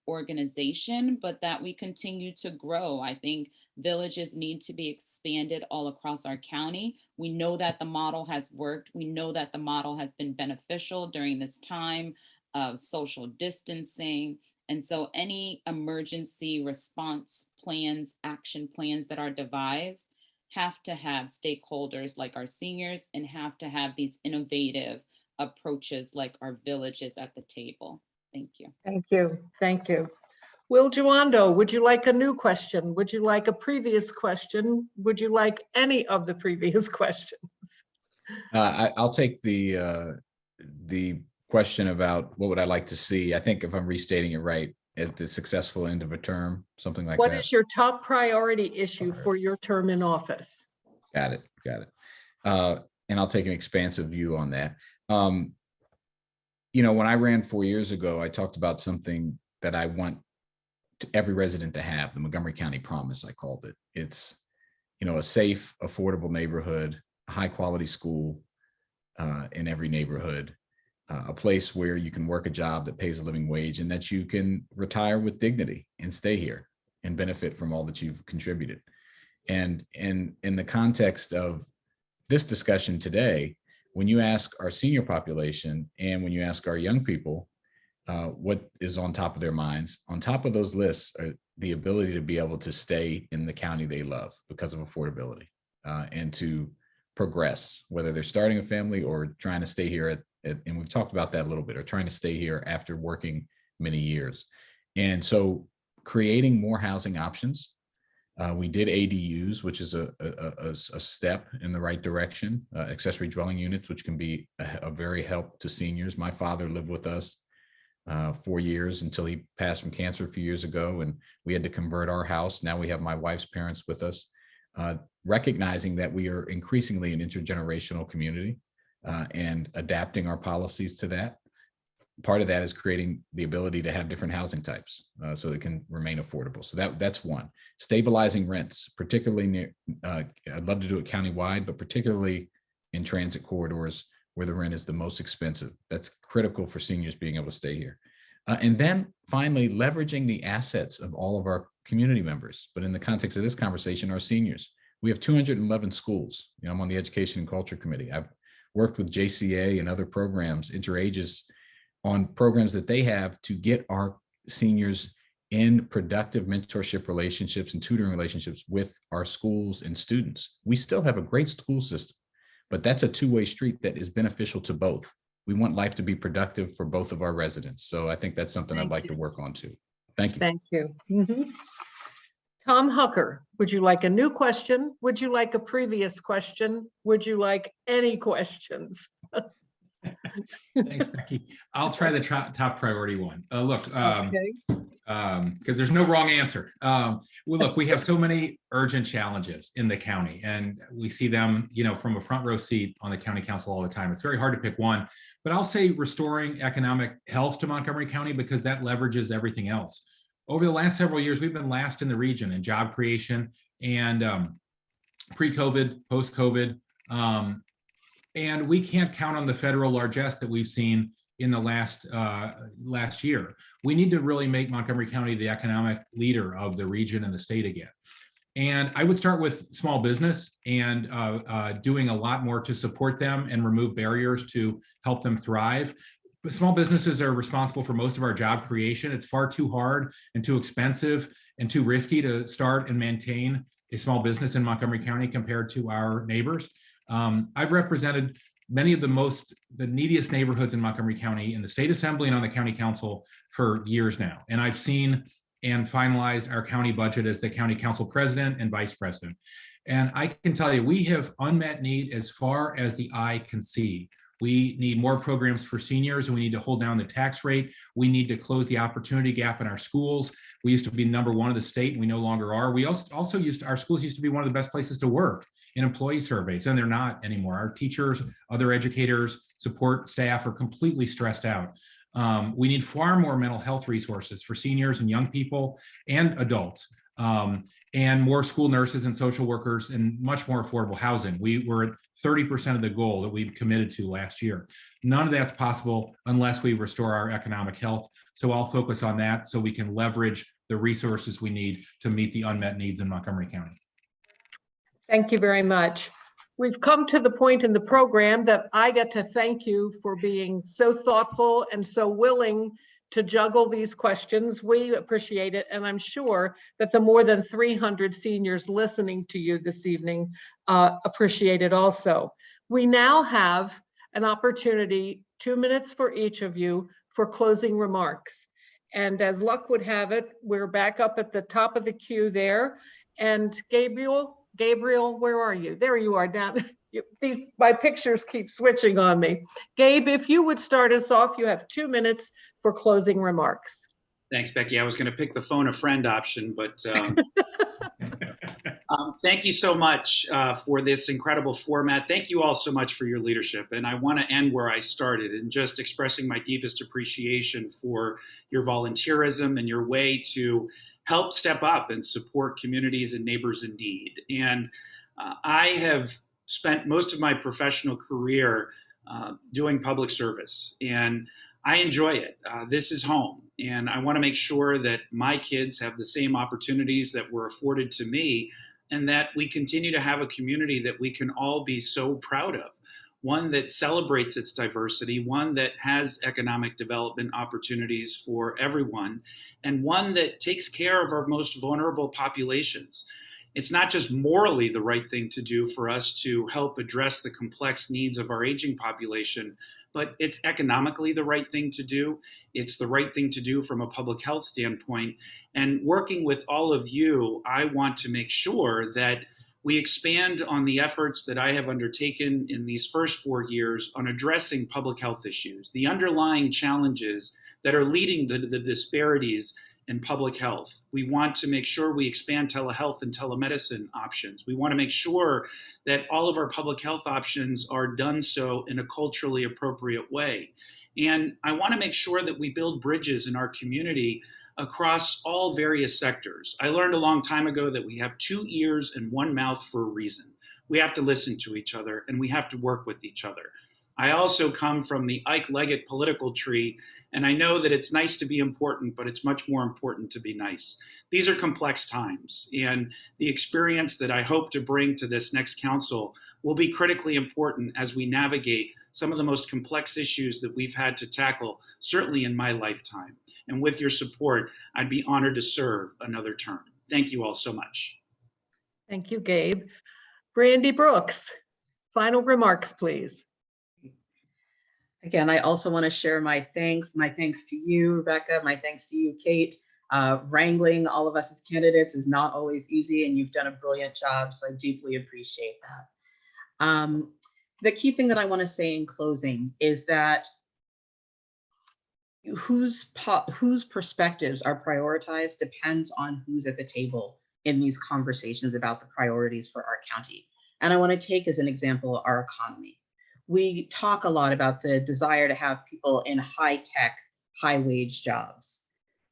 organization, but that we continue to grow. I think villages need to be expanded all across our county. We know that the model has worked. We know that the model has been beneficial during this time of social distancing. And so any emergency response plans, action plans that are devised have to have stakeholders like our seniors and have to have these innovative approaches like our villages at the table. Thank you. Thank you. Thank you. Will Juando, would you like a new question? Would you like a previous question? Would you like any of the previous questions? I'll take the question about what would I like to see. I think if I'm restating it right, at the successful end of a term, something like that. What is your top priority issue for your term in office? Got it. And I'll take an expansive view on that. When I ran 4 years ago, I talked about something that I want every resident to have, the Montgomery County Promise, I called it. It's, a safe, affordable neighborhood, a high quality school in every neighborhood, a place where you can work a job that pays a living wage and that you can retire with dignity and stay here and benefit from all that you've contributed. And in the context of this discussion today, when you ask our senior population and when you ask our young people what is on top of their minds, on top of those lists are the ability to be able to stay in the county they love because of affordability and to progress, whether they're starting a family or trying to stay here and we've talked about that a little bit, or trying to stay here after working many years. And so creating more housing options. We did ADUs, which is a step in the right direction, accessory dwelling units, which can be a very help to seniors. My father lived with us 4 years until he passed from cancer a few years ago, and we had to convert our house. Now we have my wife's parents with us, recognizing that we are increasingly an intergenerational community and adapting our policies to that. Part of that is creating the ability to have different housing types so it can remain affordable. So that's one. Stabilizing rents, particularly near, I'd love to do it countywide, but particularly in transit corridors where the rent is the most expensive. That's critical for seniors being able to stay here. And then finally, leveraging the assets of all of our community members. But in the context of this conversation, our seniors, we have 211 schools. I'm on the Education and Culture Committee. I've worked with JCA and other programs, Interages, on programs that they have to get our seniors in productive mentorship relationships and tutoring relationships with our schools and students. We still have a great school system, but that's a two-way street that is beneficial to both. We want life to be productive for both of our residents. So I think that's something I'd like to work on too. Thank you. Thank you. Mhm. Tom Hucker, would you like a new question? Would you like a previous question? Would you like any questions? Thanks, Becky. I'll try the top priority one. Look, Okay. because there's no wrong answer. Well, look, we have so many urgent challenges in the county, and we see them, from a front row seat on the county council all the time. It's very hard to pick one, but I'll say restoring economic health to Montgomery County, because that leverages everything else. Over the last several years, we've been last in the region in job creation and pre-COVID, post-COVID. And we can't count on the federal largesse that we've seen in the last year. We need to really make Montgomery County the economic leader of the region and the state again. And I would start with small business and doing a lot more to support them and remove barriers to help them thrive. But small businesses are responsible for most of our job creation. It's far too hard and too expensive and too risky to start and maintain a small business in Montgomery County compared to our neighbors. I've represented many of the neediest neighborhoods in Montgomery County in the state assembly and on the county council for years now. And I've seen and finalized our county budget as the county council president and vice president. And I can tell you, we have unmet need as far as the eye can see. We need more programs for seniors, and we need to hold down the tax rate. We need to close the opportunity gap in our schools. We used to be #1 of the state, and we no longer are. We also our schools used to be one of the best places to work in employee surveys, and they're not anymore. Our teachers, other educators, support staff are completely stressed out. We need far more mental health resources for seniors and young people and adults. And more school nurses and social workers and much more affordable housing. We were at 30% of the goal that we committed to last year. None of that's possible unless we restore our economic health. So I'll focus on that so we can leverage the resources we need to meet the unmet needs in Montgomery County. Thank you very much. We've come to the point in the program that I get to thank you for being so thoughtful and so willing to juggle these questions. We appreciate it, and I'm sure that the more than 300 seniors listening to you this evening appreciate it also. We now have an opportunity, 2 minutes for each of you, for closing remarks. And as luck would have it, we're back up at the top of the queue there. And Gabriel, where are you? There you are down. My pictures keep switching on me. Gabe, if you would start us off, you have 2 minutes for closing remarks. Thanks, Becky. I was going to pick the phone a friend option, but thank you so much for this incredible format. Thank you all so much for your leadership. And I want to end where I started and just expressing my deepest appreciation for your volunteerism and your way to help step up and support communities and neighbors in need. And I have spent most of my professional career doing public service, and I enjoy it. This is home, and I want to make sure that my kids have the same opportunities that were afforded to me, and that we continue to have a community that we can all be so proud of. One that celebrates its diversity, one that has economic development opportunities for everyone, and one that takes care of our most vulnerable populations. It's not just morally the right thing to do for us to help address the complex needs of our aging population, but it's economically the right thing to do. It's the right thing to do from a public health standpoint. And working with all of you, I want to make sure that we expand on the efforts that I have undertaken in these first 4 years on addressing public health issues, the underlying challenges that are leading to the disparities in public health. We want to make sure we expand telehealth and telemedicine options. We want to make sure that all of our public health options are done so in a culturally appropriate way. And I want to make sure that we build bridges in our community across all various sectors. I learned a long time ago that we have 2 ears and 1 mouth for a reason. We have to listen to each other, and we have to work with each other. I also come from the Ike Leggett political tree, and I know that it's nice to be important, but it's much more important to be nice. These are complex times, and the experience that I hope to bring to this next council will be critically important as we navigate some of the most complex issues that we've had to tackle, certainly in my lifetime. And with your support, I'd be honored to serve another term. Thank you all so much. Thank you, Gabe. Brandi Brooks, final remarks, please. Again, I also want to share my thanks to you, Rebecca, my thanks to you, Kate. Wrangling all of us as candidates is not always easy, and you've done a brilliant job, so I deeply appreciate that. The key thing that I want to say in closing is that whose perspectives are prioritized depends on who's at the table in these conversations about the priorities for our county. And I want to take as an example our economy. We talk a lot about the desire to have people in high-tech, high-wage jobs.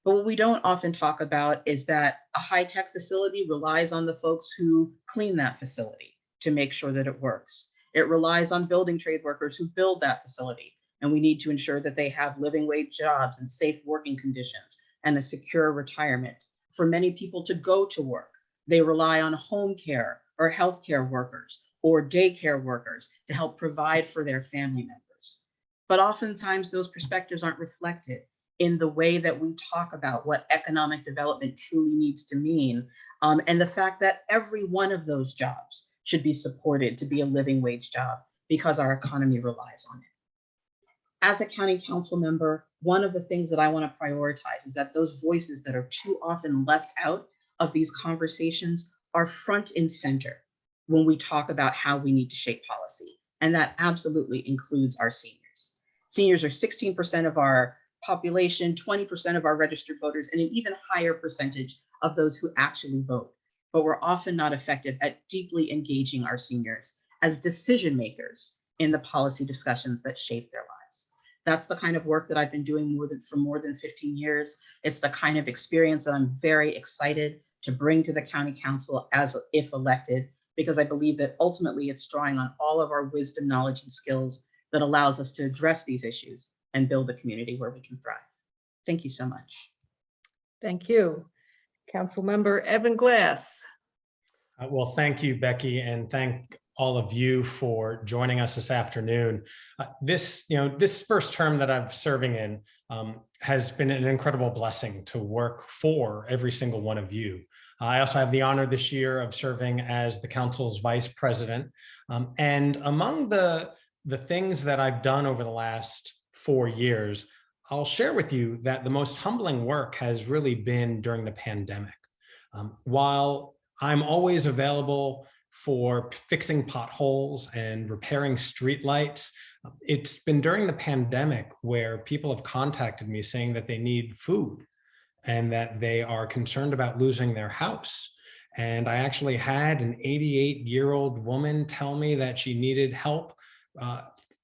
But what we don't often talk about is that a high-tech facility relies on the folks who clean that facility to make sure that it works. It relies on building trade workers who build that facility. And we need to ensure that they have living wage jobs and safe working conditions and a secure retirement. For many people to go to work, they rely on home care or healthcare workers or daycare workers to help provide for their family members. But oftentimes those perspectives aren't reflected in the way that we talk about what economic development truly needs to mean, and the fact that every one of those jobs should be supported to be a living wage job because our economy relies on it. As a county council member, one of the things that I want to prioritize is that those voices that are too often left out of these conversations are front and center when we talk about how we need to shape policy. And that absolutely includes our seniors. Seniors are 16% of our population, 20% of our registered voters, and an even higher percentage of those who actually vote. But we're often not effective at deeply engaging our seniors as decision makers in the policy discussions that shape their lives. That's the kind of work that I've been doing for more than 15 years. It's the kind of experience that I'm very excited to bring to the county council as if elected, because I believe that ultimately it's drawing on all of our wisdom, knowledge, and skills that allows us to address these issues and build a community where we can thrive. Thank you so much. Thank you. Councilmember Evan Glass. Well, thank you, Becky, and thank all of you for joining us this afternoon. This first term that I'm serving in has been an incredible blessing to work for every single one of you. I also have the honor this year of serving as the council's vice president. And among the things that I've done over the last 4 years, I'll share with you that the most humbling work has really been during the pandemic. While I'm always available for fixing potholes and repairing streetlights, it's been during the pandemic where people have contacted me saying that they need food and that they are concerned about losing their house. And I actually had an 88-year-old woman tell me that she needed help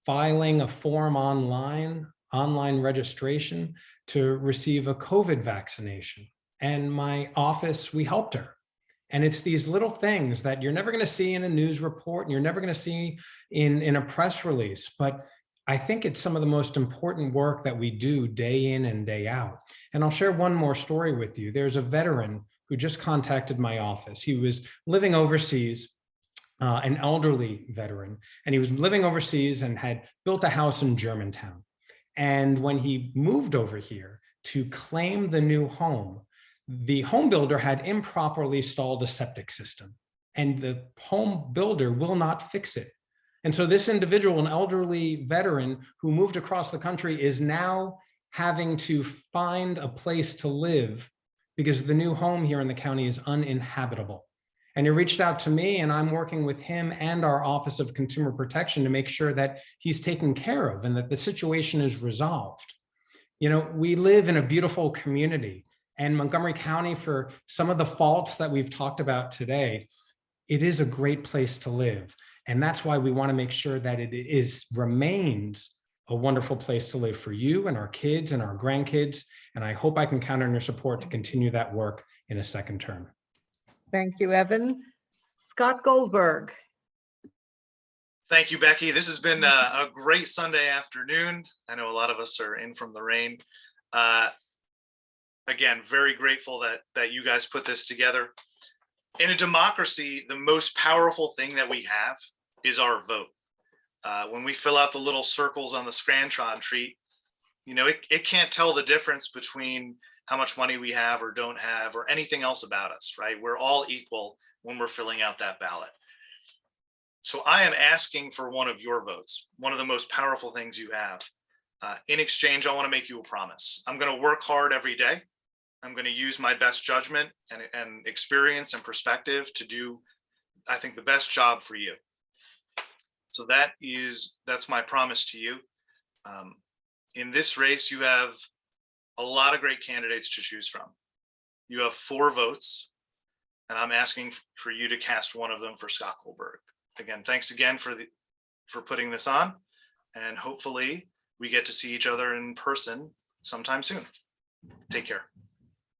filing a form online registration to receive a COVID vaccination. And my office, we helped her. And it's these little things that you're never going to see in a news report and you're never going to see in a press release. But I think it's some of the most important work that we do day in and day out. And I'll share one more story with you. There's a veteran who just contacted my office. He was living overseas, an elderly veteran, and he was living overseas and had built a house in Germantown. And when he moved over here to claim the new home, the home builder had improperly installed a septic system, and the home builder will not fix it. And so this individual, an elderly veteran who moved across the country, is now having to find a place to live because the new home here in the county is uninhabitable. And he reached out to me, and I'm working with him and our Office of Consumer Protection to make sure that he's taken care of and that the situation is resolved. You know, we live in a beautiful community, and Montgomery County, for some of the faults that we've talked about today, it is a great place to live. And that's why we want to make sure that it remains a wonderful place to live for you and our kids and our grandkids. And I hope I can count on your support to continue that work in a second term. Thank you, Evan. Scott Goldberg. Thank you, Becky. This has been a great Sunday afternoon. I know a lot of us are in from the rain. Again, very grateful that you guys put this together. In a democracy, the most powerful thing that we have is our vote. When we fill out the little circles on the Scrantron treat, you know, it can't tell the difference between how much money we have or don't have or anything else about us, right? We're all equal when we're filling out that ballot. So I am asking for one of your votes, one of the most powerful things you have. In exchange, I want to make you a promise. I'm going to work hard every day. I'm going to use my best judgment and experience and perspective to do, I think, the best job for you. So that's my promise to you. In this race, you have a lot of great candidates to choose from. You have 4 votes, and I'm asking for you to cast one of them for Scott Goldberg. Again, thanks again for putting this on, and hopefully we get to see each other in person sometime soon. Take care.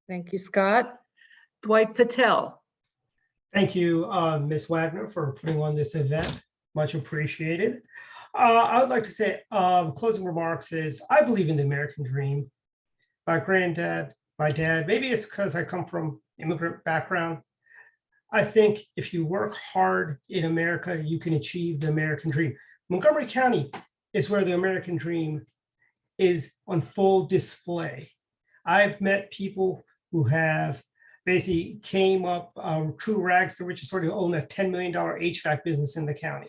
Thank you, Scott. Dwight Patel. Thank you, Ms. Wagner, for putting on this event. Much appreciated. I would like to say closing remarks is I believe in the American dream. My granddad, my dad, maybe it's because I come from immigrant background. I think if you work hard in America, you can achieve the American dream. Montgomery County is where the American dream is on full display. I've met people who have basically came up true rags to riches, sort of own a $10 million HVAC business in the county.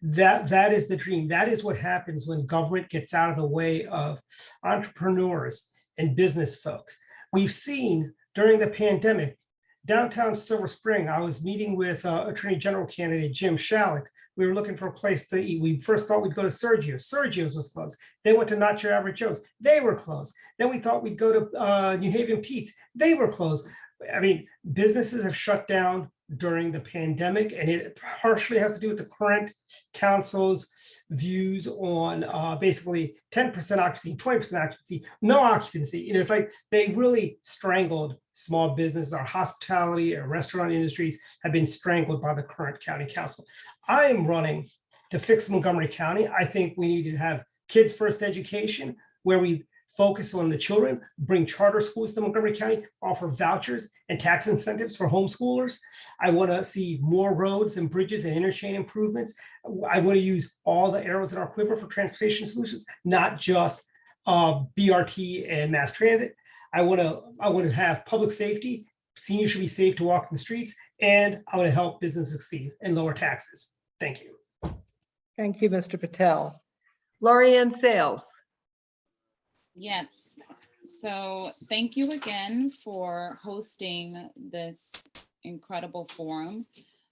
That is the dream. That is what happens when government gets out of the way of entrepreneurs and business folks. We've seen during the pandemic, downtown Silver Spring, I was meeting with Attorney General candidate Jim Shalik. We were looking for a place to eat. We first thought we'd go to Sergio's. Sergio's was closed. They went to Not Your Average Joe's. They were closed. Then we thought we'd go to New Haven Pete's. They were closed. I mean, businesses have shut down during the pandemic, and it partially has to do with the current council's views on basically 10% occupancy, 20% occupancy, no occupancy. You know, it's like they really strangled small business. Our hospitality and restaurant industries have been strangled by the current county council. I am running to fix Montgomery County. I think we need to have kids first education where we focus on the children, bring charter schools to Montgomery County, offer vouchers and tax incentives for homeschoolers. I want to see more roads and bridges and interchange improvements. I want to use all the arrows in our quiver for transportation solutions, not just BRT and mass transit. I want to have public safety. Seniors should be safe to walk in the streets, and I want to help business succeed and lower taxes. Thank you. Thank you, Mr. Patel. Lorianne Sales. Yes, so thank you again for hosting this incredible forum.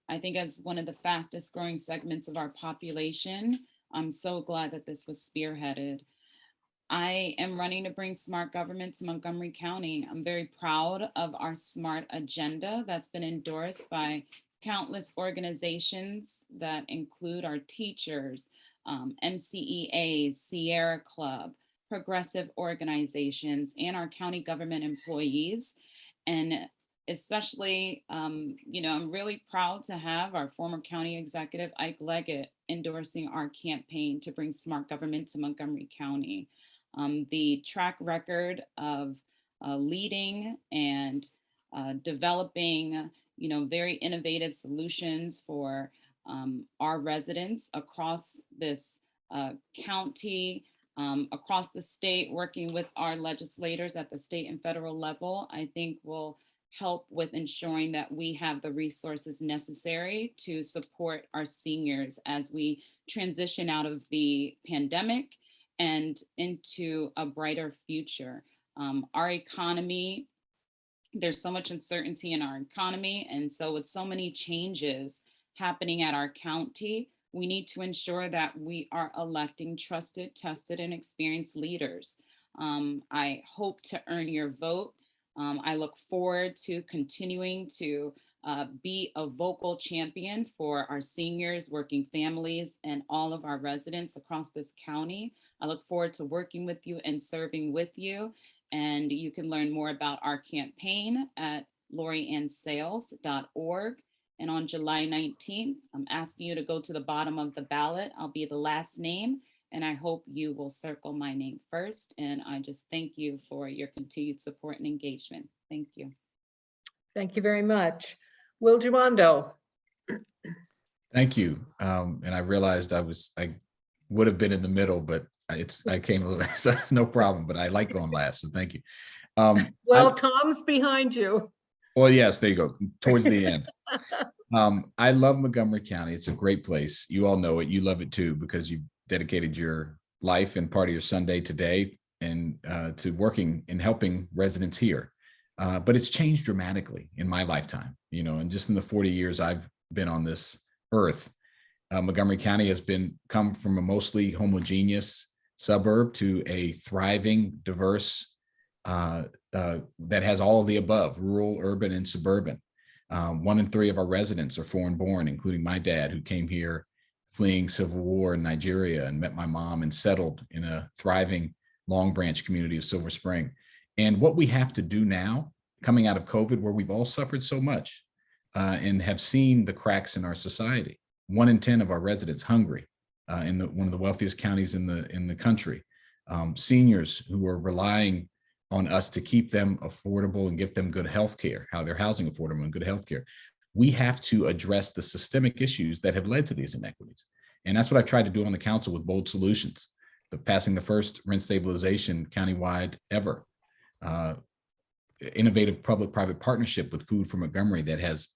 I think as one of the fastest growing segments of our population, I'm so glad that this was spearheaded. I am running to bring smart government to Montgomery County. I'm very proud of our smart agenda that's been endorsed by countless organizations that include our teachers, MCEA, Sierra Club, progressive organizations, and our county government employees. And especially, you know, I'm really proud to have our former county executive, Ike Leggett, endorsing our campaign to bring smart government to Montgomery County. The track record of leading and developing, you know, very innovative solutions for our residents across this county, across the state, working with our legislators at the state and federal level, I think will help with ensuring that we have the resources necessary to support our seniors as we transition out of the pandemic and into a brighter future. Our economy, there's so much uncertainty in our economy. And so with so many changes happening at our county, we need to ensure that we are electing trusted, tested, and experienced leaders. I hope to earn your vote. I look forward to continuing to be a vocal champion for our seniors, working families, and all of our residents across this county. I look forward to working with you and serving with you. And you can learn more about our campaign at loriannesales.org. And on July 19th, I'm asking you to go to the bottom of the ballot. I'll be the last name, and I hope you will circle my name first. And I just thank you for your continued support and engagement. Thank you. Thank you very much. Will Jumondo. Thank you. And I realized I would have been in the middle, but I came last, so no problem, but I like going last, so thank you. Well, Tom's behind you. Well, yes, there you go, towards the end. I love Montgomery County. It's a great place. You all know it. You love it too, because you've dedicated your life and part of your Sunday today and to working and helping residents here. But it's changed dramatically in my lifetime, and just in the 40 years I've been on this earth. Montgomery County has come from a mostly homogeneous suburb to a thriving, diverse, that has all of the above: rural, urban, and suburban. 1 in 3 of our residents are foreign born, including my dad, who came here fleeing civil war in Nigeria and met my mom and settled in a thriving Long Branch community of Silver Spring. And what we have to do now, coming out of COVID, where we've all suffered so much and have seen the cracks in our society. 1 in 10 of our residents hungry in one of the wealthiest counties in the country. Seniors who are relying on us to keep them affordable and give them good health care, how their housing affordable and good health care. We have to address the systemic issues that have led to these inequities. And that's what I've tried to do on the council with bold solutions. Passing the first rent stabilization countywide ever. Innovative public-private partnership with Food for Montgomery that has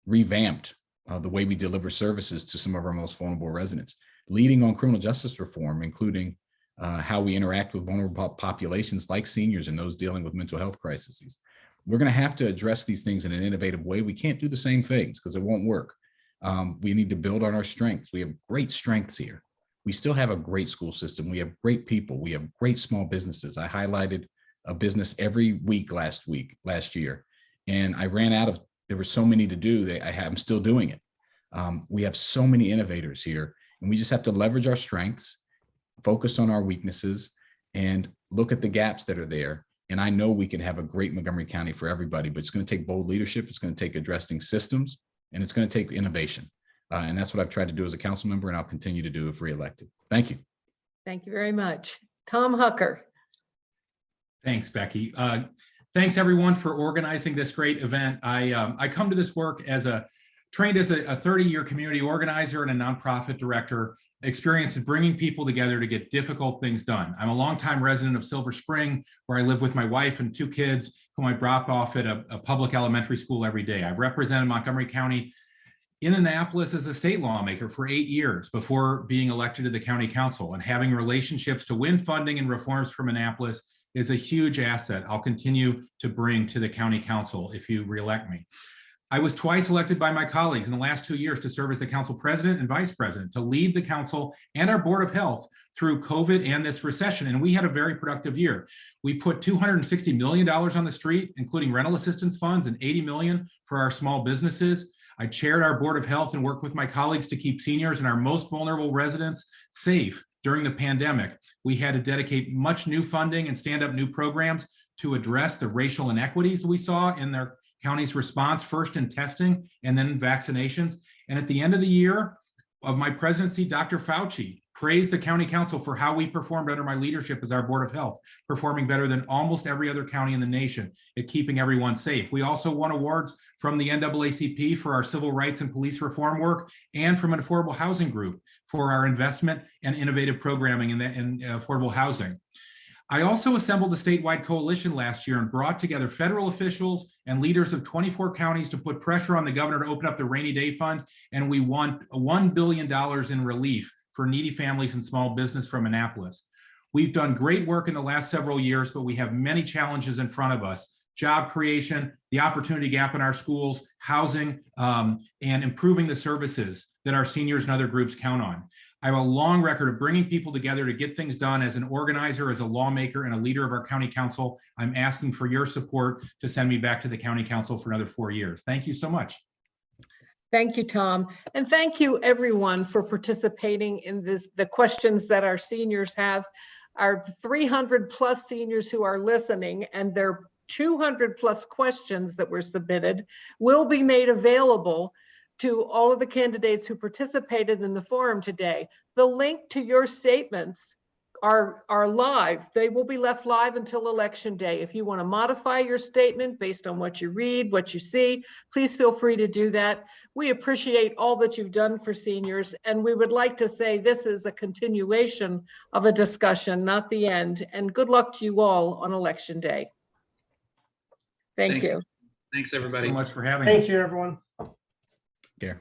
revamped the way we deliver services to some of our most vulnerable residents. Leading on criminal justice reform, including how we interact with vulnerable populations like seniors and those dealing with mental health crises. We're going to have to address these things in an innovative way. We can't do the same things because it won't work. We need to build on our strengths. We have great strengths here. We still have a great school system. We have great people. We have great small businesses. I highlighted a business every week last year, and I ran out of, there were so many to do that I'm still doing it. We have so many innovators here, and we just have to leverage our strengths, focus on our weaknesses, and look at the gaps that are there. And I know we can have a great Montgomery County for everybody, but it's going to take bold leadership. It's going to take addressing systems, and it's going to take innovation. And that's what I've tried to do as a council member, and I'll continue to do if reelected. Thank you. Thank you very much. Tom Hucker. Thanks, Becky. Thanks everyone for organizing this great event. I come to this work trained as a 30-year community organizer and a nonprofit director, experienced in bringing people together to get difficult things done. I'm a longtime resident of Silver Spring, where I live with my wife and 2 kids, whom I drop off at a public elementary school every day. I've represented Montgomery County in Annapolis as a state lawmaker for 8 years before being elected to the county council, and having relationships to win funding and reforms from Annapolis is a huge asset I'll continue to bring to the county council if you reelect me. I was twice elected by my colleagues in the last 2 years to serve as the council president and vice president, to lead the council and our board of health through COVID and this recession. And we had a very productive year. We put $260 million on the street, including rental assistance funds, and $80 million for our small businesses. I chaired our board of health and worked with my colleagues to keep seniors and our most vulnerable residents safe during the pandemic. We had to dedicate much new funding and stand up new programs to address the racial inequities we saw in their county's response, first in testing and then in vaccinations. And at the end of the year of my presidency, Dr. Fauci praised the county council for how we performed under my leadership as our board of health, performing better than almost every other county in the nation at keeping everyone safe. We also won awards from the NAACP for our civil rights and police reform work, and from an affordable housing group for our investment and innovative programming in affordable housing. I also assembled a statewide coalition last year and brought together federal officials and leaders of 24 counties to put pressure on the governor to open up the rainy day fund. And we won $1 billion in relief for needy families and small business from Annapolis. We've done great work in the last several years, but we have many challenges in front of us: job creation, the opportunity gap in our schools, housing, and improving the services that our seniors and other groups count on. I have a long record of bringing people together to get things done as an organizer, as a lawmaker, and a leader of our county council. I'm asking for your support to send me back to the county council for another 4 years. Thank you so much. Thank you, Tom. And thank you everyone for participating in the questions that our seniors have. Our 300 plus seniors who are listening, and their 200 plus questions that were submitted will be made available to all of the candidates who participated in the forum today. The link to your statements are live. They will be left live until election day. If you want to modify your statement based on what you read, what you see, please feel free to do that. We appreciate all that you've done for seniors, and we would like to say this is a continuation of a discussion, not the end. And good luck to you all on election day. Thank you. Thanks, everybody. Thank you so much for having us. Thank you, everyone. Care.